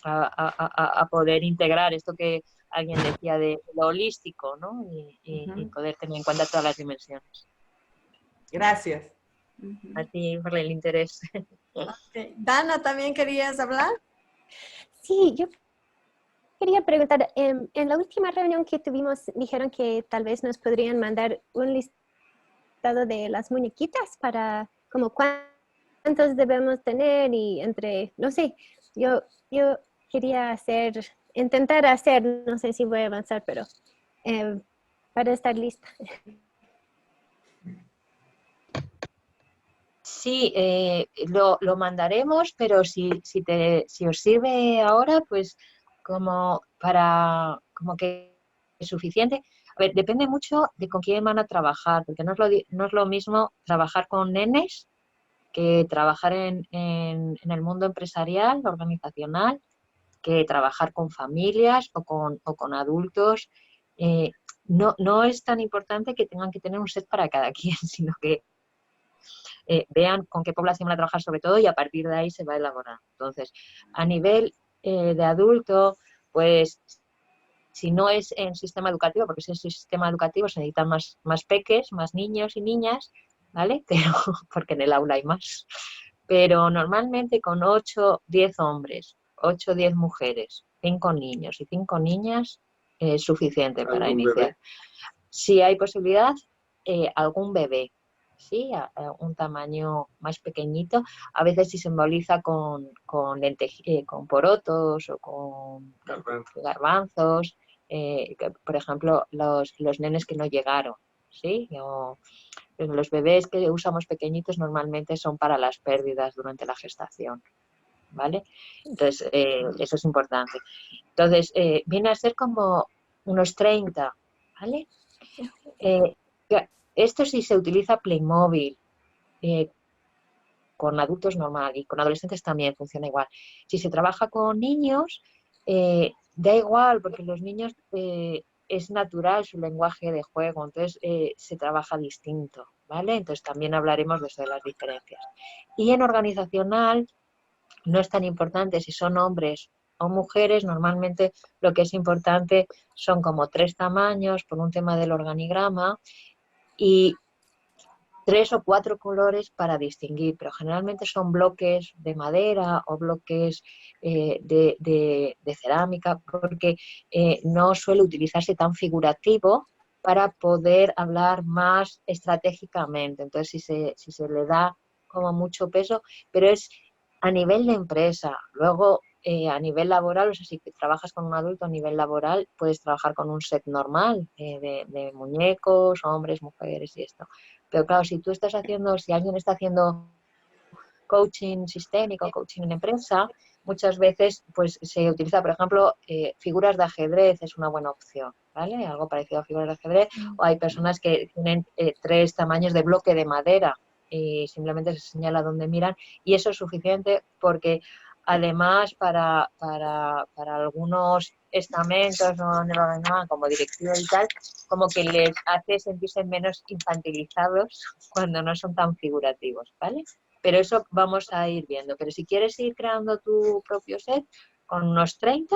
S1: A poder integrar esto que alguien decía de lo holístico, ¿no? Y poder tener en cuenta todas las dimensiones.
S7: Gracias.
S1: A ti por el interés.
S3: Okay. Dana, ¿también querías hablar?
S8: Sí, yo quería preguntar, en la última reunión que tuvimos, dijeron que tal vez nos podrían mandar un listado de las muñequitas para como cuántos debemos tener y entre, no sé, yo quería intentar hacer, no sé si voy a avanzar, pero para estar lista.
S1: Sí, lo mandaremos, pero si os sirve ahora, pues como que es suficiente. A ver, depende mucho de con quién van a trabajar, porque no es lo mismo trabajar con nenes que trabajar en el mundo empresarial, organizacional, que trabajar con familias o con adultos. No es tan importante que tengan que tener un set para cada quien, sino que vean con qué población van a trabajar sobre todo, y a partir de ahí se va a elaborar. Entonces, a nivel de adulto, pues si no es en sistema educativo, porque si es en sistema educativo se necesitan más peques, más niños y niñas, ¿vale? Pero porque en el aula hay más. Pero normalmente con 8, 10 hombres, 8, 10 mujeres, 5 niños y 5 niñas es suficiente para iniciar. Bebé? Si hay posibilidad, algún bebé, ¿sí? A un tamaño más pequeñito. A veces se simboliza con porotos o con garbanzos. Por ejemplo, los nenes que no llegaron, ¿sí? Los bebés que usamos pequeñitos normalmente son para las pérdidas durante la gestación, ¿vale? Entonces, eso es importante. Entonces, viene a ser como unos 30, ¿vale? Esto sí se utiliza Playmobil, con adultos normal, y con adolescentes también funciona igual. Si se trabaja con niños, da igual, porque los niños es natural su lenguaje de juego, entonces se trabaja distinto, ¿vale? Entonces también hablaremos de eso, de las diferencias. Y en organizacional no es tan importante si son hombres o mujeres. Normalmente lo que es importante son como 3 tamaños por un tema del organigrama y 3 o 4 colores para distinguir, pero generalmente son bloques de madera o bloques de cerámica, porque no suele utilizarse tan figurativo para poder hablar más estratégicamente. Entonces, si se le da como mucho peso, pero es a nivel de empresa. Luego, a nivel laboral, o sea, si trabajas con un adulto a nivel laboral, puedes trabajar con un set normal de muñecos, hombres, mujeres y esto. Pero claro, si alguien está haciendo coaching sistémico, coaching en empresa, muchas veces pues se utiliza, por ejemplo, figuras de ajedrez es una buena opción, ¿vale? Algo parecido a figuras de ajedrez, o hay personas que tienen 3 tamaños de bloque de madera y simplemente se señala dónde miran, y eso es suficiente, porque además para algunos estamentos, no, como directivo y tal, como que les hace sentirse menos infantilizados cuando no son tan figurativos, ¿vale? Pero eso vamos a ir viendo. Pero si quieres ir creando tu propio set, con unos 30,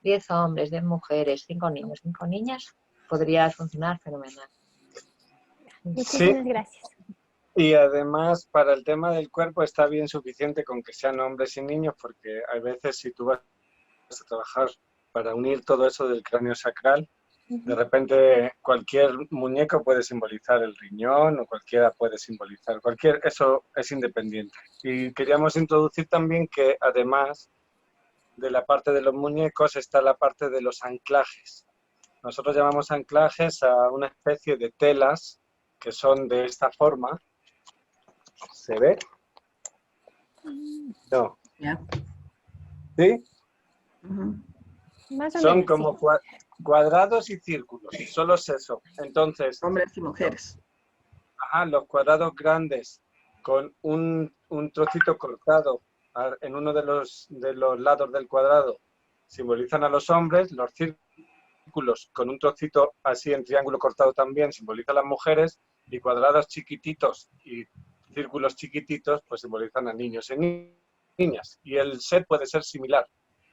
S1: 10 hombres, 10 mujeres, 5 niños, 5 niñas, podría funcionar fenomenal.
S8: Muchísimas gracias.
S2: Y además, para el tema del cuerpo está bien suficiente con que sean hombres y niños, porque hay veces si tú vas a trabajar para unir todo eso del cráneo sacral, de repente cualquier muñeco puede simbolizar el riñón o cualquiera puede simbolizar eso es independiente. Y queríamos introducir también que además de la parte de los muñecos está la parte de los anclajes. Nosotros llamamos anclajes a una especie de telas que son de esta forma. ¿Se ve? No.
S6: Ya.
S2: ¿Sí?
S6: Ujú.
S8: Más o
S2: Son
S8: menos,
S2: como cuadrados y círculos, solo es eso. Entonces,
S6: Hombres y mujeres.
S2: los cuadrados grandes con un trocito cortado en uno de los lados del cuadrado simbolizan a los hombres, los círculos con un trocito así en triángulo cortado también simbolizan a las mujeres, y cuadrados chiquititos y círculos chiquititos pues simbolizan a niños y niñas. Y el set puede ser similar,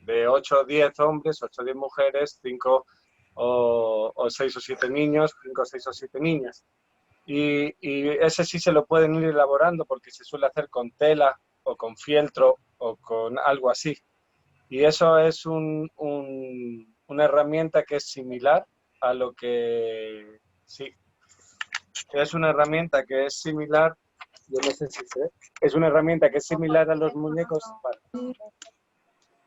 S2: de 8 o 10 hombres, 8 o 10 mujeres, 5 o 6 o 7 niños, 5 o 6 o 7 niñas. Y ese sí se lo pueden ir elaborando porque se suele hacer con tela o con fieltro o con algo así. Y eso es una herramienta que es similar a lo que... Sí, es una herramienta que es similar, yo no sé si sé, es una herramienta que es similar a los muñecos,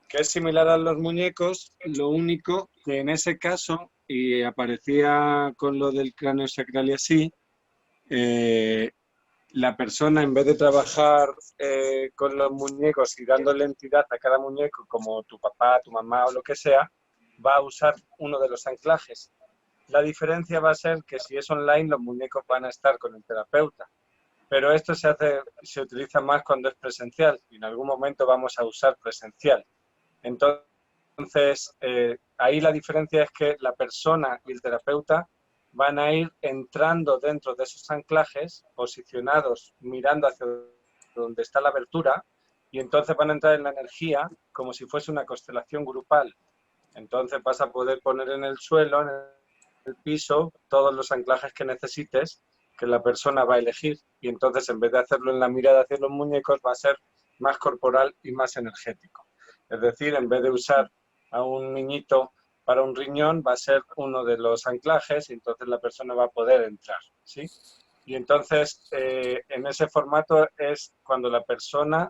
S2: que es similar a los muñecos, lo único que en ese caso, y aparecía con lo del cráneo sacral y así, la persona, en vez de trabajar con los muñecos y dándole entidad a cada muñeco, como tu papá, tu mamá o lo que sea, va a usar uno de los anclajes. La diferencia va a ser que si es online, los muñecos van a estar con el terapeuta. Pero esto se utiliza más cuando es presencial, y en algún momento vamos a usar presencial. Entonces, ahí la diferencia es que la persona y el terapeuta van a ir entrando dentro de esos anclajes, posicionados, mirando hacia donde está la abertura, y entonces van a entrar en la energía como si fuese una constelación grupal. Entonces vas a poder poner en el suelo, en el piso, todos los anclajes que necesites, que la persona va a elegir, y entonces en vez de hacerlo en la mirada hacia los muñecos, va a ser más corporal y más energético. Es decir, en vez de usar a un niñito para un riñón, va a ser uno de los anclajes y entonces la persona va a poder entrar, ¿sí? Y entonces, en ese formato es cuando la persona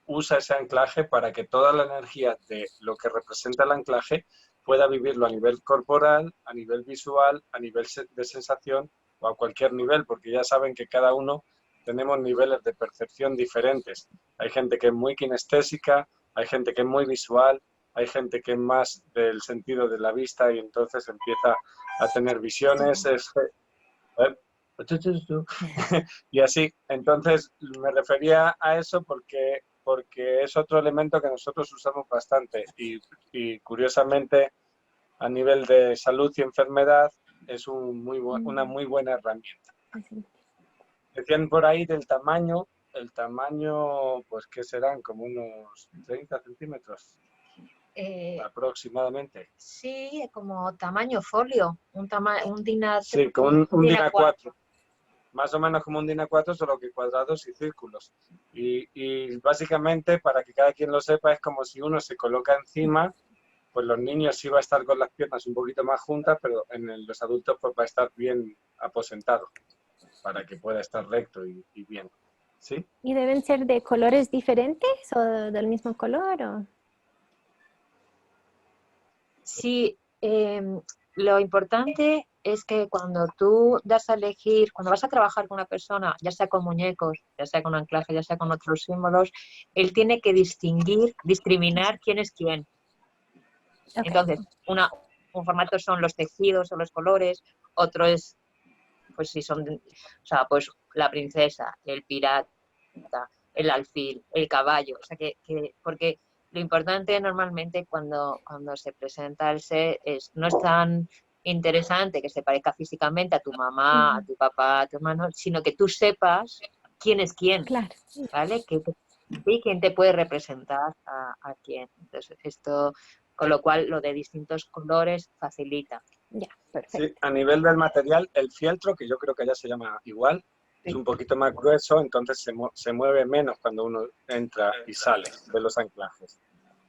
S2: usa ese anclaje para que toda la energía de lo que representa el anclaje pueda vivirlo a nivel corporal, a nivel visual, a nivel de sensación o a cualquier nivel, porque ya saben que cada uno tenemos niveles de percepción diferentes. Hay gente que es muy kinestésica, hay gente que es muy visual, hay gente que es más del sentido de la vista y entonces empieza a tener visiones. Y así, entonces me refería a eso porque es otro elemento que nosotros usamos bastante y curiosamente a nivel de salud y enfermedad es una muy buena herramienta. Decían por ahí del tamaño, el tamaño pues que serán como unos 30 centímetros aproximadamente.
S1: Sí, como tamaño folio, un DIN A3.
S2: Sí, como un DIN A4. Más o menos como un DIN A4, solo que cuadrados y círculos. Y básicamente, para que cada quien lo sepa, es como si uno se coloca encima, pues los niños sí va a estar con las piernas un poquito más juntas, pero en los adultos pues va a estar bien aposentado, para que pueda estar recto y bien. ¿Sí?
S8: ¿Y deben ser de colores diferentes o del mismo color? ¿O?
S1: Sí, lo importante es que cuando tú das a elegir, cuando vas a trabajar con una persona, ya sea con muñecos, ya sea con anclaje, ya sea con otros símbolos, él tiene que discriminar quién es quién. Okay. Entonces, un formato son los tejidos o los colores, otro es, pues si son, o sea, pues la princesa, el pirata, el alfil, el caballo, o sea porque lo importante normalmente cuando se presenta el set no es tan interesante que se parezca físicamente a tu mamá, a tu papá, a tu hermano, sino que tú sepas quién es quién,
S8: claro.
S1: ¿vale? Y quién te puede representar a quién. Entonces, esto, con lo cual, lo de distintos colores facilita.
S8: Ya, perfecto.
S2: Sí, a nivel del material, el fieltro, que yo creo que ya se llama igual, es un poquito más grueso, entonces se mueve menos cuando uno entra y sale de los anclajes.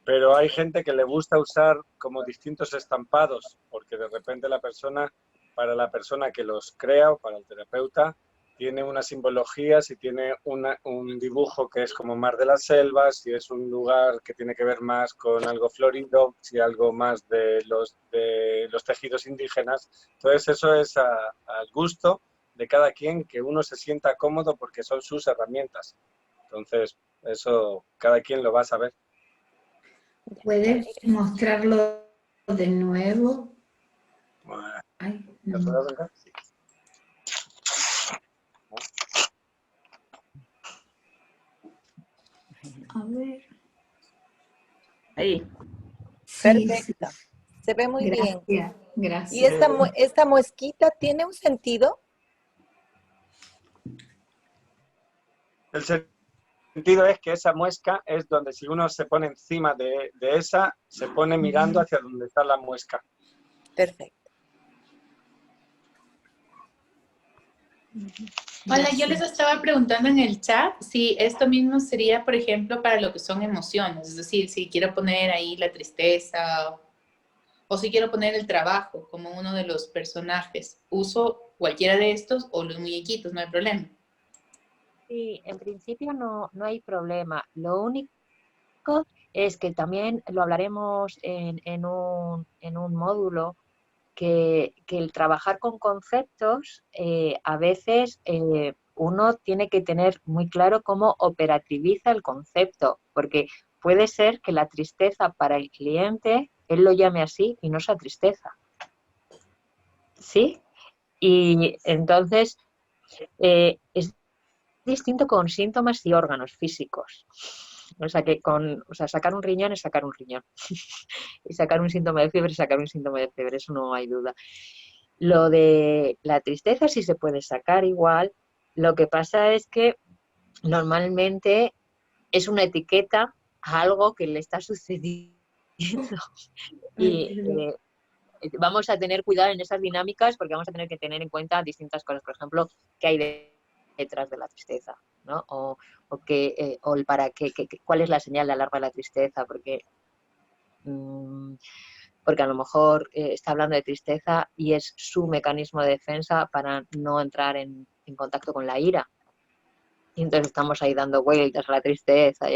S2: Pero hay gente que le gusta usar como distintos estampados, porque de repente para la persona que los crea o para el terapeuta, tiene una simbología, si tiene un dibujo que es como mar de las selvas, si es un lugar que tiene que ver más con algo florido, si algo más de los tejidos indígenas. Entonces eso es al gusto de cada quien, que uno se sienta cómodo porque son sus herramientas. Entonces eso cada quien lo va a saber.
S9: ¿Puedes mostrarlo de nuevo? Ay,
S2: ¿Lo
S9: no.
S2: puedo arrancar? Sí.
S9: A ver.
S6: Ahí.
S9: Sí,
S5: Perfecto.
S9: sí.
S5: Se ve muy bien.
S9: Gracias, gracias.
S5: ¿Y esta muesquita tiene un sentido?
S2: El sentido es que esa muesca es donde si uno se pone encima de esa, se pone mirando hacia donde está la muesca.
S5: Perfecto.
S4: Hola, yo les estaba preguntando en el chat si esto mismo sería, por ejemplo, para lo que son emociones. Es decir, si quiero poner ahí la tristeza o si quiero poner el trabajo como uno de los personajes. Uso cualquiera de estos o los muñequitos, no hay problema.
S1: Sí, en principio no hay problema. Lo único es que también lo hablaremos en un módulo, que el trabajar con conceptos, a veces uno tiene que tener muy claro cómo operativiza el concepto, porque puede ser que la tristeza para el cliente, él lo llame así y no sea tristeza. ¿Sí? Y entonces es distinto con síntomas y órganos físicos. O sea, que sacar un riñón es sacar un riñón. Y sacar un síntoma de fiebre es sacar un síntoma de fiebre, eso no hay duda. Lo de la tristeza sí se puede sacar igual. Lo que pasa es que normalmente es una etiqueta a algo que le está sucediendo. Y vamos a tener cuidado en esas dinámicas, porque vamos a tener que tener en cuenta distintas cosas. Por ejemplo, qué hay detrás de la tristeza, ¿no? O el para qué, cuál es la señal de alarma de la tristeza, porque a lo mejor está hablando de tristeza y es su mecanismo de defensa para no entrar en contacto con la ira. Y entonces estamos ahí dando vueltas a la tristeza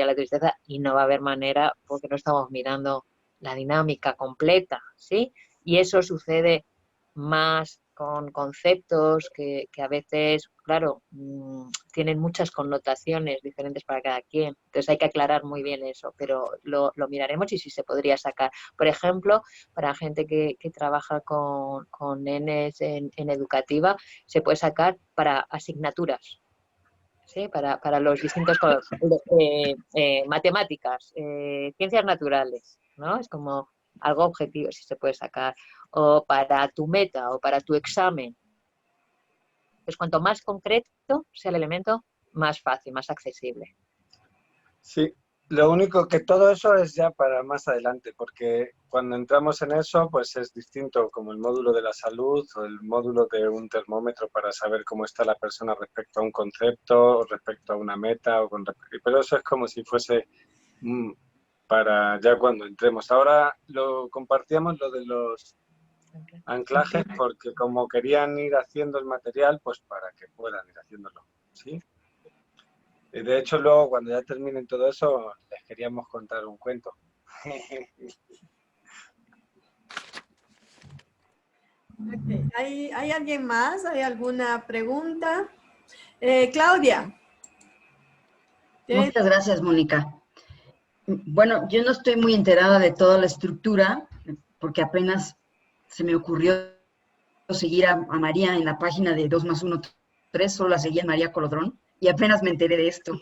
S1: y no va a haber manera, porque no estamos mirando la dinámica completa, ¿sí? Y eso sucede más con conceptos que a veces, claro, tienen muchas connotaciones diferentes para cada quien. Entonces hay que aclarar muy bien eso, pero lo miraremos y sí se podría sacar. Por ejemplo, para gente que trabaja con nenes en educativa, se puede sacar para asignaturas. ¿Sí? Para los distintos matemáticas, ciencias naturales, ¿no? Es como algo objetivo, si se puede sacar. O para tu meta o para tu examen. Pues cuanto más concreto sea el elemento, más fácil, más accesible.
S2: Sí, lo único que todo eso es ya para más adelante, porque cuando entramos en eso, pues es distinto, como el módulo de la salud o el módulo de un termómetro para saber cómo está la persona respecto a un concepto, o respecto a una meta, pero eso es como si fuese para ya cuando entremos. Ahora lo compartíamos lo de los anclajes, porque como querían ir haciendo el material, pues para que puedan ir haciéndolo, ¿sí? De hecho, luego, cuando ya terminen todo eso, les queríamos contar un cuento.
S3: Okay. ¿Hay alguien más? ¿Hay alguna pregunta? Claudia.
S10: Muchas gracias, Mónica. Bueno, yo no estoy muy enterada de toda la estructura, porque apenas se me ocurrió seguir a María en la página de 2+1=3, solo la seguía en María Colodrón, y apenas me enteré de esto.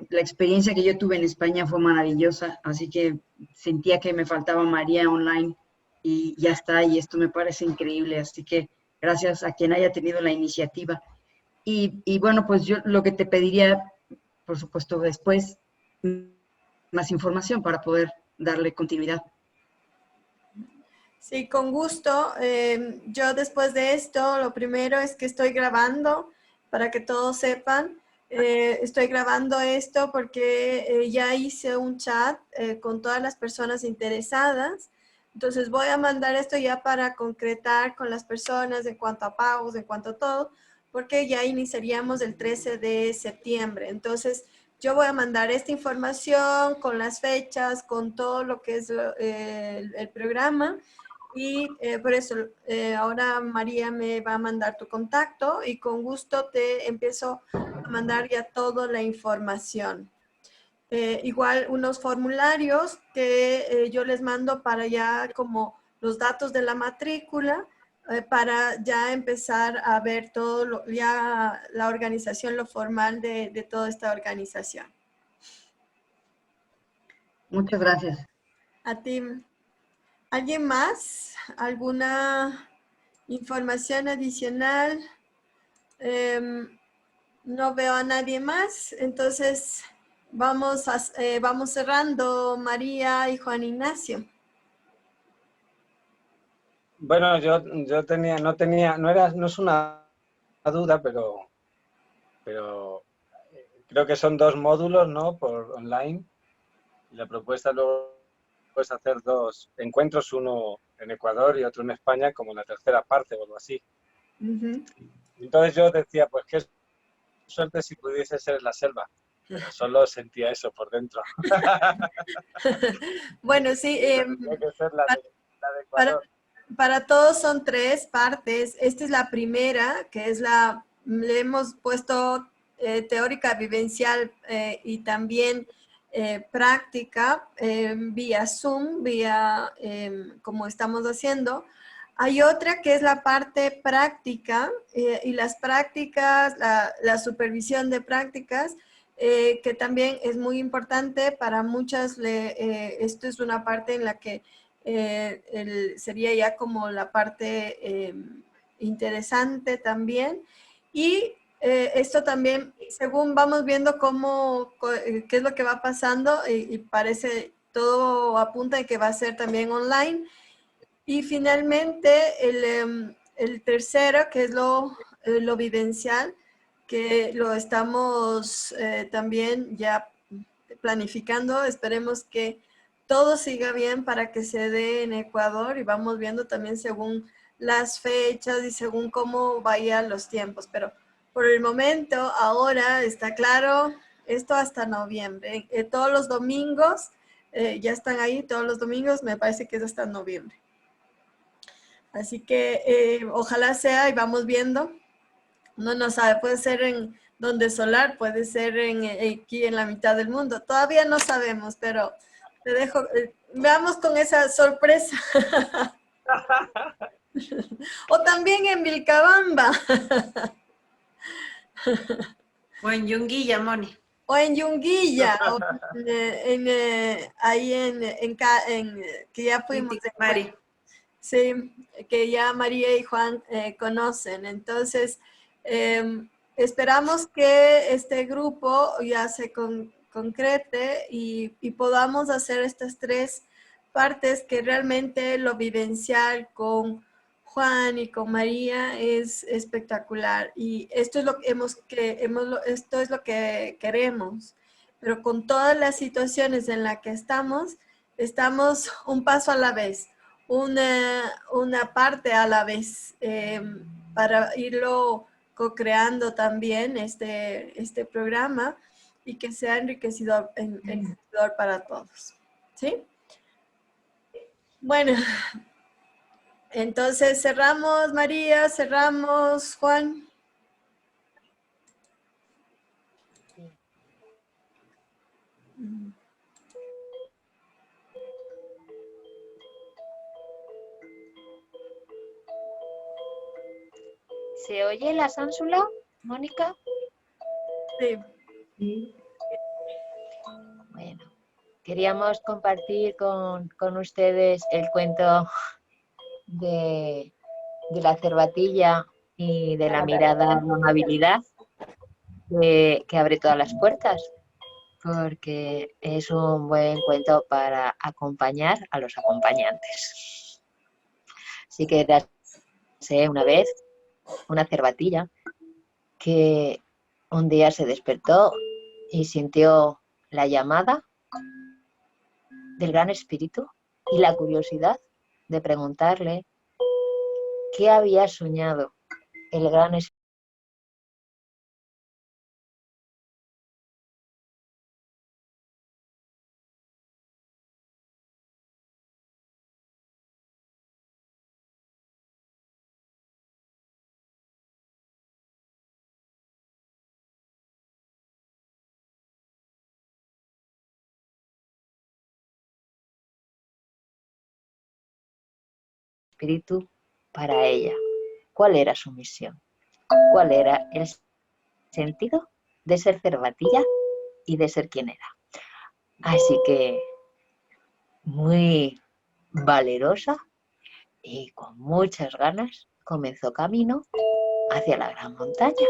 S10: La experiencia que yo tuve en España fue maravillosa, así que sentía que me faltaba María online y ya está, y esto me parece increíble, así que gracias a quien haya tenido la iniciativa. Y bueno, pues yo lo que te pediría, por supuesto, después, más información para poder darle continuidad.
S3: Sí, con gusto. Yo después de esto, lo primero es que estoy grabando para que todos sepan. Estoy grabando esto porque ya hice un chat con todas las personas interesadas. Entonces voy a mandar esto ya para concretar con las personas en cuanto a pagos, en cuanto a todo, porque ya iniciaríamos el 13 de septiembre. Entonces yo voy a mandar esta información con las fechas, con todo lo que es el programa. Y por eso ahora María me va a mandar tu contacto y con gusto te empiezo a mandar ya toda la información. Igual unos formularios que yo les mando para ya como los datos de la matrícula, para ya empezar a ver todo, ya la organización, lo formal de toda esta organización.
S10: Muchas gracias.
S3: A ti. ¿Alguien más? ¿Alguna información adicional? No veo a nadie más, entonces vamos cerrando, María y Juan Ignacio.
S2: Bueno, yo no es una duda, pero creo que son 2 módulos, ¿no? Por online. Y la propuesta luego es hacer 2 encuentros, uno en Ecuador y otro en España, como la tercera parte o algo así. Entonces yo decía, pues qué suerte si pudiese ser en la selva. Pero solo sentía eso por dentro.
S3: Bueno, sí.
S2: Tendría que ser la de Ecuador.
S3: Para todos son 3 partes. Esta es la primera, que es le hemos puesto teórica, vivencial y también práctica vía Zoom, como estamos haciendo. Hay otra que es la parte práctica y las prácticas, la supervisión de prácticas, que también es muy importante para muchas. Esto es una parte en la que sería ya como la parte interesante también. Y esto también, según vamos viendo qué es lo que va pasando, y parece, todo apunta a que va a ser también online. Y finalmente, el tercero, que es lo vivencial, que lo estamos también ya planificando. Esperemos que todo siga bien para que se dé en Ecuador y vamos viendo también según las fechas y según cómo vayan los tiempos. Pero por el momento, ahora está claro, esto hasta noviembre. Todos los domingos, ya están ahí, todos los domingos, me parece que es hasta noviembre. Así que ojalá sea y vamos viendo. Uno no sabe, puede ser en donde solar, puede ser aquí en la mitad del mundo. Todavía no sabemos, pero te dejo, veamos con esa sorpresa. O también en Vilcabamba.
S7: O en Yunguilla, Moni.
S3: O en Yunguilla, o ahí que ya fuimos.
S7: Mari.
S3: Sí, que ya María y Juan conocen. Entonces, esperamos que este grupo ya se concrete y podamos hacer estas 3 partes, que realmente lo vivencial con Juan y con María es espectacular. Y esto es lo esto es lo que queremos. Pero con todas las situaciones en las que estamos un paso a la vez. Una parte a la vez, para irlo co-creando también este programa y que sea enriquecedor para todos. ¿Sí? Bueno, entonces cerramos, María, cerramos, Juan.
S1: ¿Se oye la sánsula, Mónica?
S3: Sí.
S1: Bueno, queríamos compartir con ustedes el cuento de la cervatilla y de la mirada de amabilidad que abre todas las puertas, porque es un buen cuento para acompañar a los acompañantes. Así que érase una vez una cervatilla que un día se despertó y sintió la llamada del Gran Espíritu y la curiosidad de preguntarle qué había soñado el Gran Espíritu para ella. ¿Cuál era su misión? ¿Cuál era el sentido de ser cervatilla y de ser quien era? Así que, muy valerosa y con muchas ganas, comenzó camino hacia la gran montaña.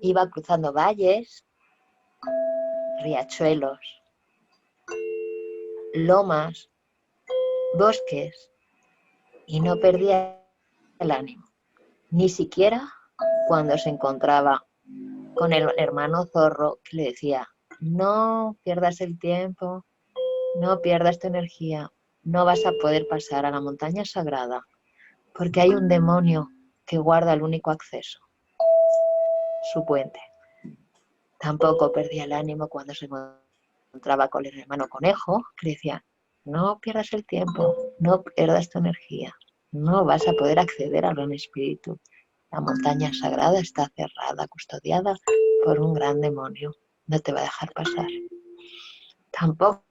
S1: Iba cruzando valles, riachuelos, lomas, bosques, y no perdía el ánimo, ni siquiera cuando se encontraba con el hermano zorro que le decía: no pierdas el tiempo, no pierdas tu energía, no vas a poder pasar a la montaña sagrada, porque hay un demonio que guarda el único acceso, su puente. Tampoco perdía el ánimo cuando se encontraba con el hermano conejo, que le decía: no pierdas el tiempo, no pierdas tu energía, no vas a poder acceder al Gran Espíritu. La montaña sagrada está cerrada, custodiada por un gran demonio, no te va a dejar pasar. Tampoco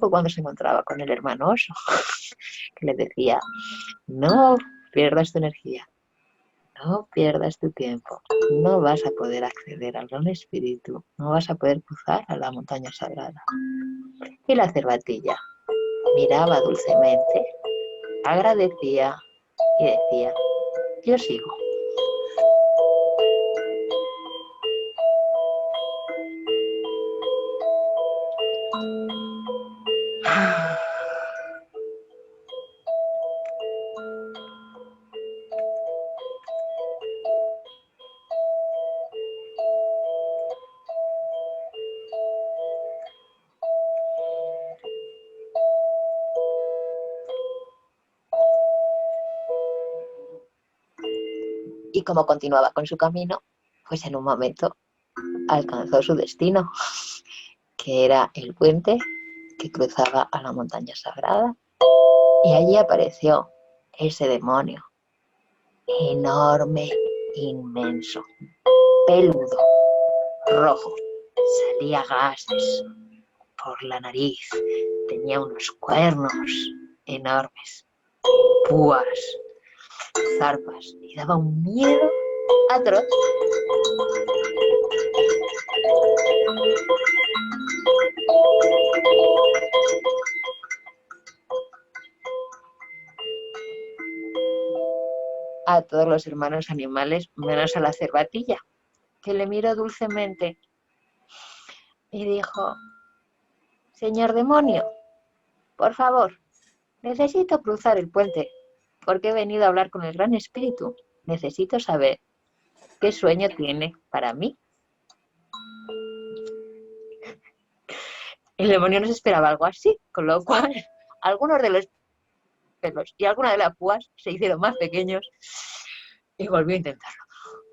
S1: cuando se encontraba con el hermano oso, que le decía: no pierdas tu energía, no pierdas tu tiempo, no vas a poder acceder al Gran Espíritu, no vas a poder cruzar a la montaña sagrada. Y la cervatilla miraba dulcemente, agradecía y decía: yo sigo. Y como continuaba con su camino, pues en un momento alcanzó su destino, que era el puente que cruzaba a la montaña sagrada, y allí apareció ese demonio, enorme, inmenso, peludo, rojo, salía gases por la nariz, tenía unos cuernos enormes, púas, zarpas, y daba un miedo atroz. A todos los hermanos animales, menos a la cervatilla, que le miró dulcemente y dijo: señor demonio, por favor, necesito cruzar el puente, porque he venido a hablar con el Gran Espíritu. Necesito saber qué sueño tiene para mí. El demonio no se esperaba algo así, con lo cual algunos de los pelos y algunas de las púas se hicieron más pequeños y volvió a intentarlo.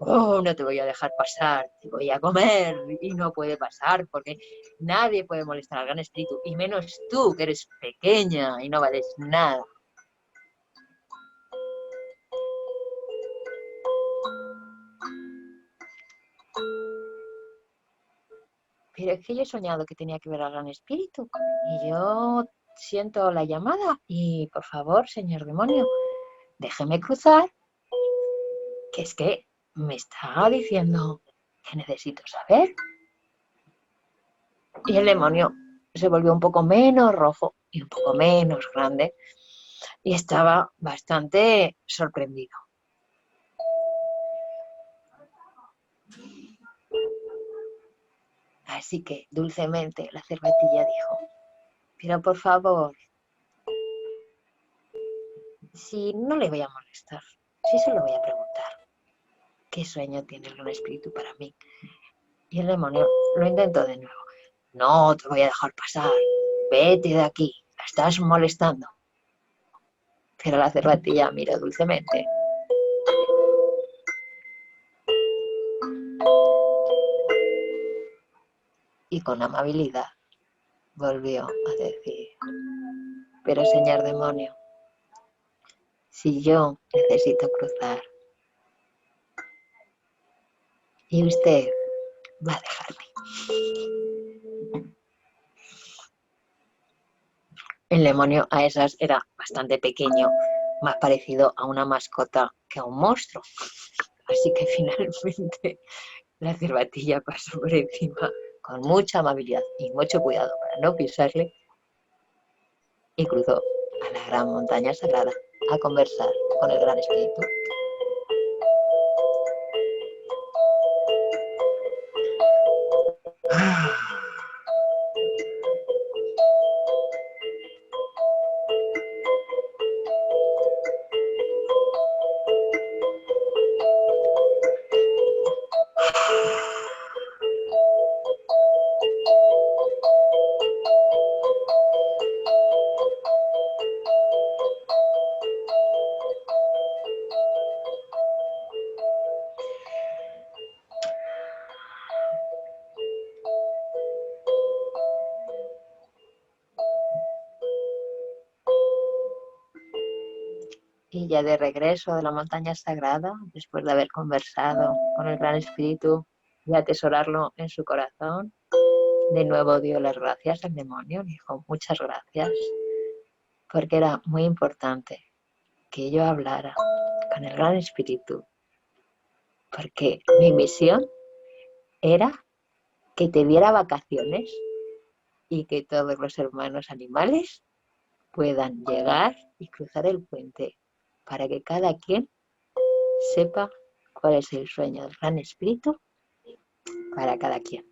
S1: Oh, no te voy a dejar pasar, te voy a comer. Y no puede pasar porque nadie puede molestar al Gran Espíritu, y menos tú, que eres pequeña y no vales nada. Pero es que yo he soñado que tenía que ver al Gran Espíritu y yo siento la llamada y, por favor, señor demonio, déjeme cruzar, que es que me está diciendo ¿Qué necesito saber? Y el demonio se volvió un poco menos rojo y un poco menos grande y estaba bastante sorprendido. Así que dulcemente la cervatilla dijo: pero por favor, si no le voy a molestar, si se lo voy a preguntar, ¿qué sueño tiene el gran espíritu para mí? Y el demonio lo intentó de nuevo. No te voy a dejar pasar, vete de aquí, la estás molestando. Pero la cervatilla miró dulcemente y con amabilidad volvió a decir: pero señor demonio, si yo necesito cruzar y usted va a dejarme. El demonio a esas era bastante pequeño, más parecido a una mascota que a un monstruo. Así que finalmente la cervatilla pasó por encima con mucha amabilidad y mucho cuidado para no pisarle y cruzó a la gran montaña sagrada a conversar con el gran espíritu. Y ya de regreso de la montaña sagrada, después de haber conversado con el gran espíritu y atesorarlo en su corazón, de nuevo dio las gracias al demonio. Dijo: muchas gracias, porque era muy importante que yo hablara con el gran espíritu, porque mi misión era que te diera vacaciones y que todos los hermanos animales puedan llegar y cruzar el puente, para que cada quien sepa cuál es el sueño del gran espíritu para cada quien.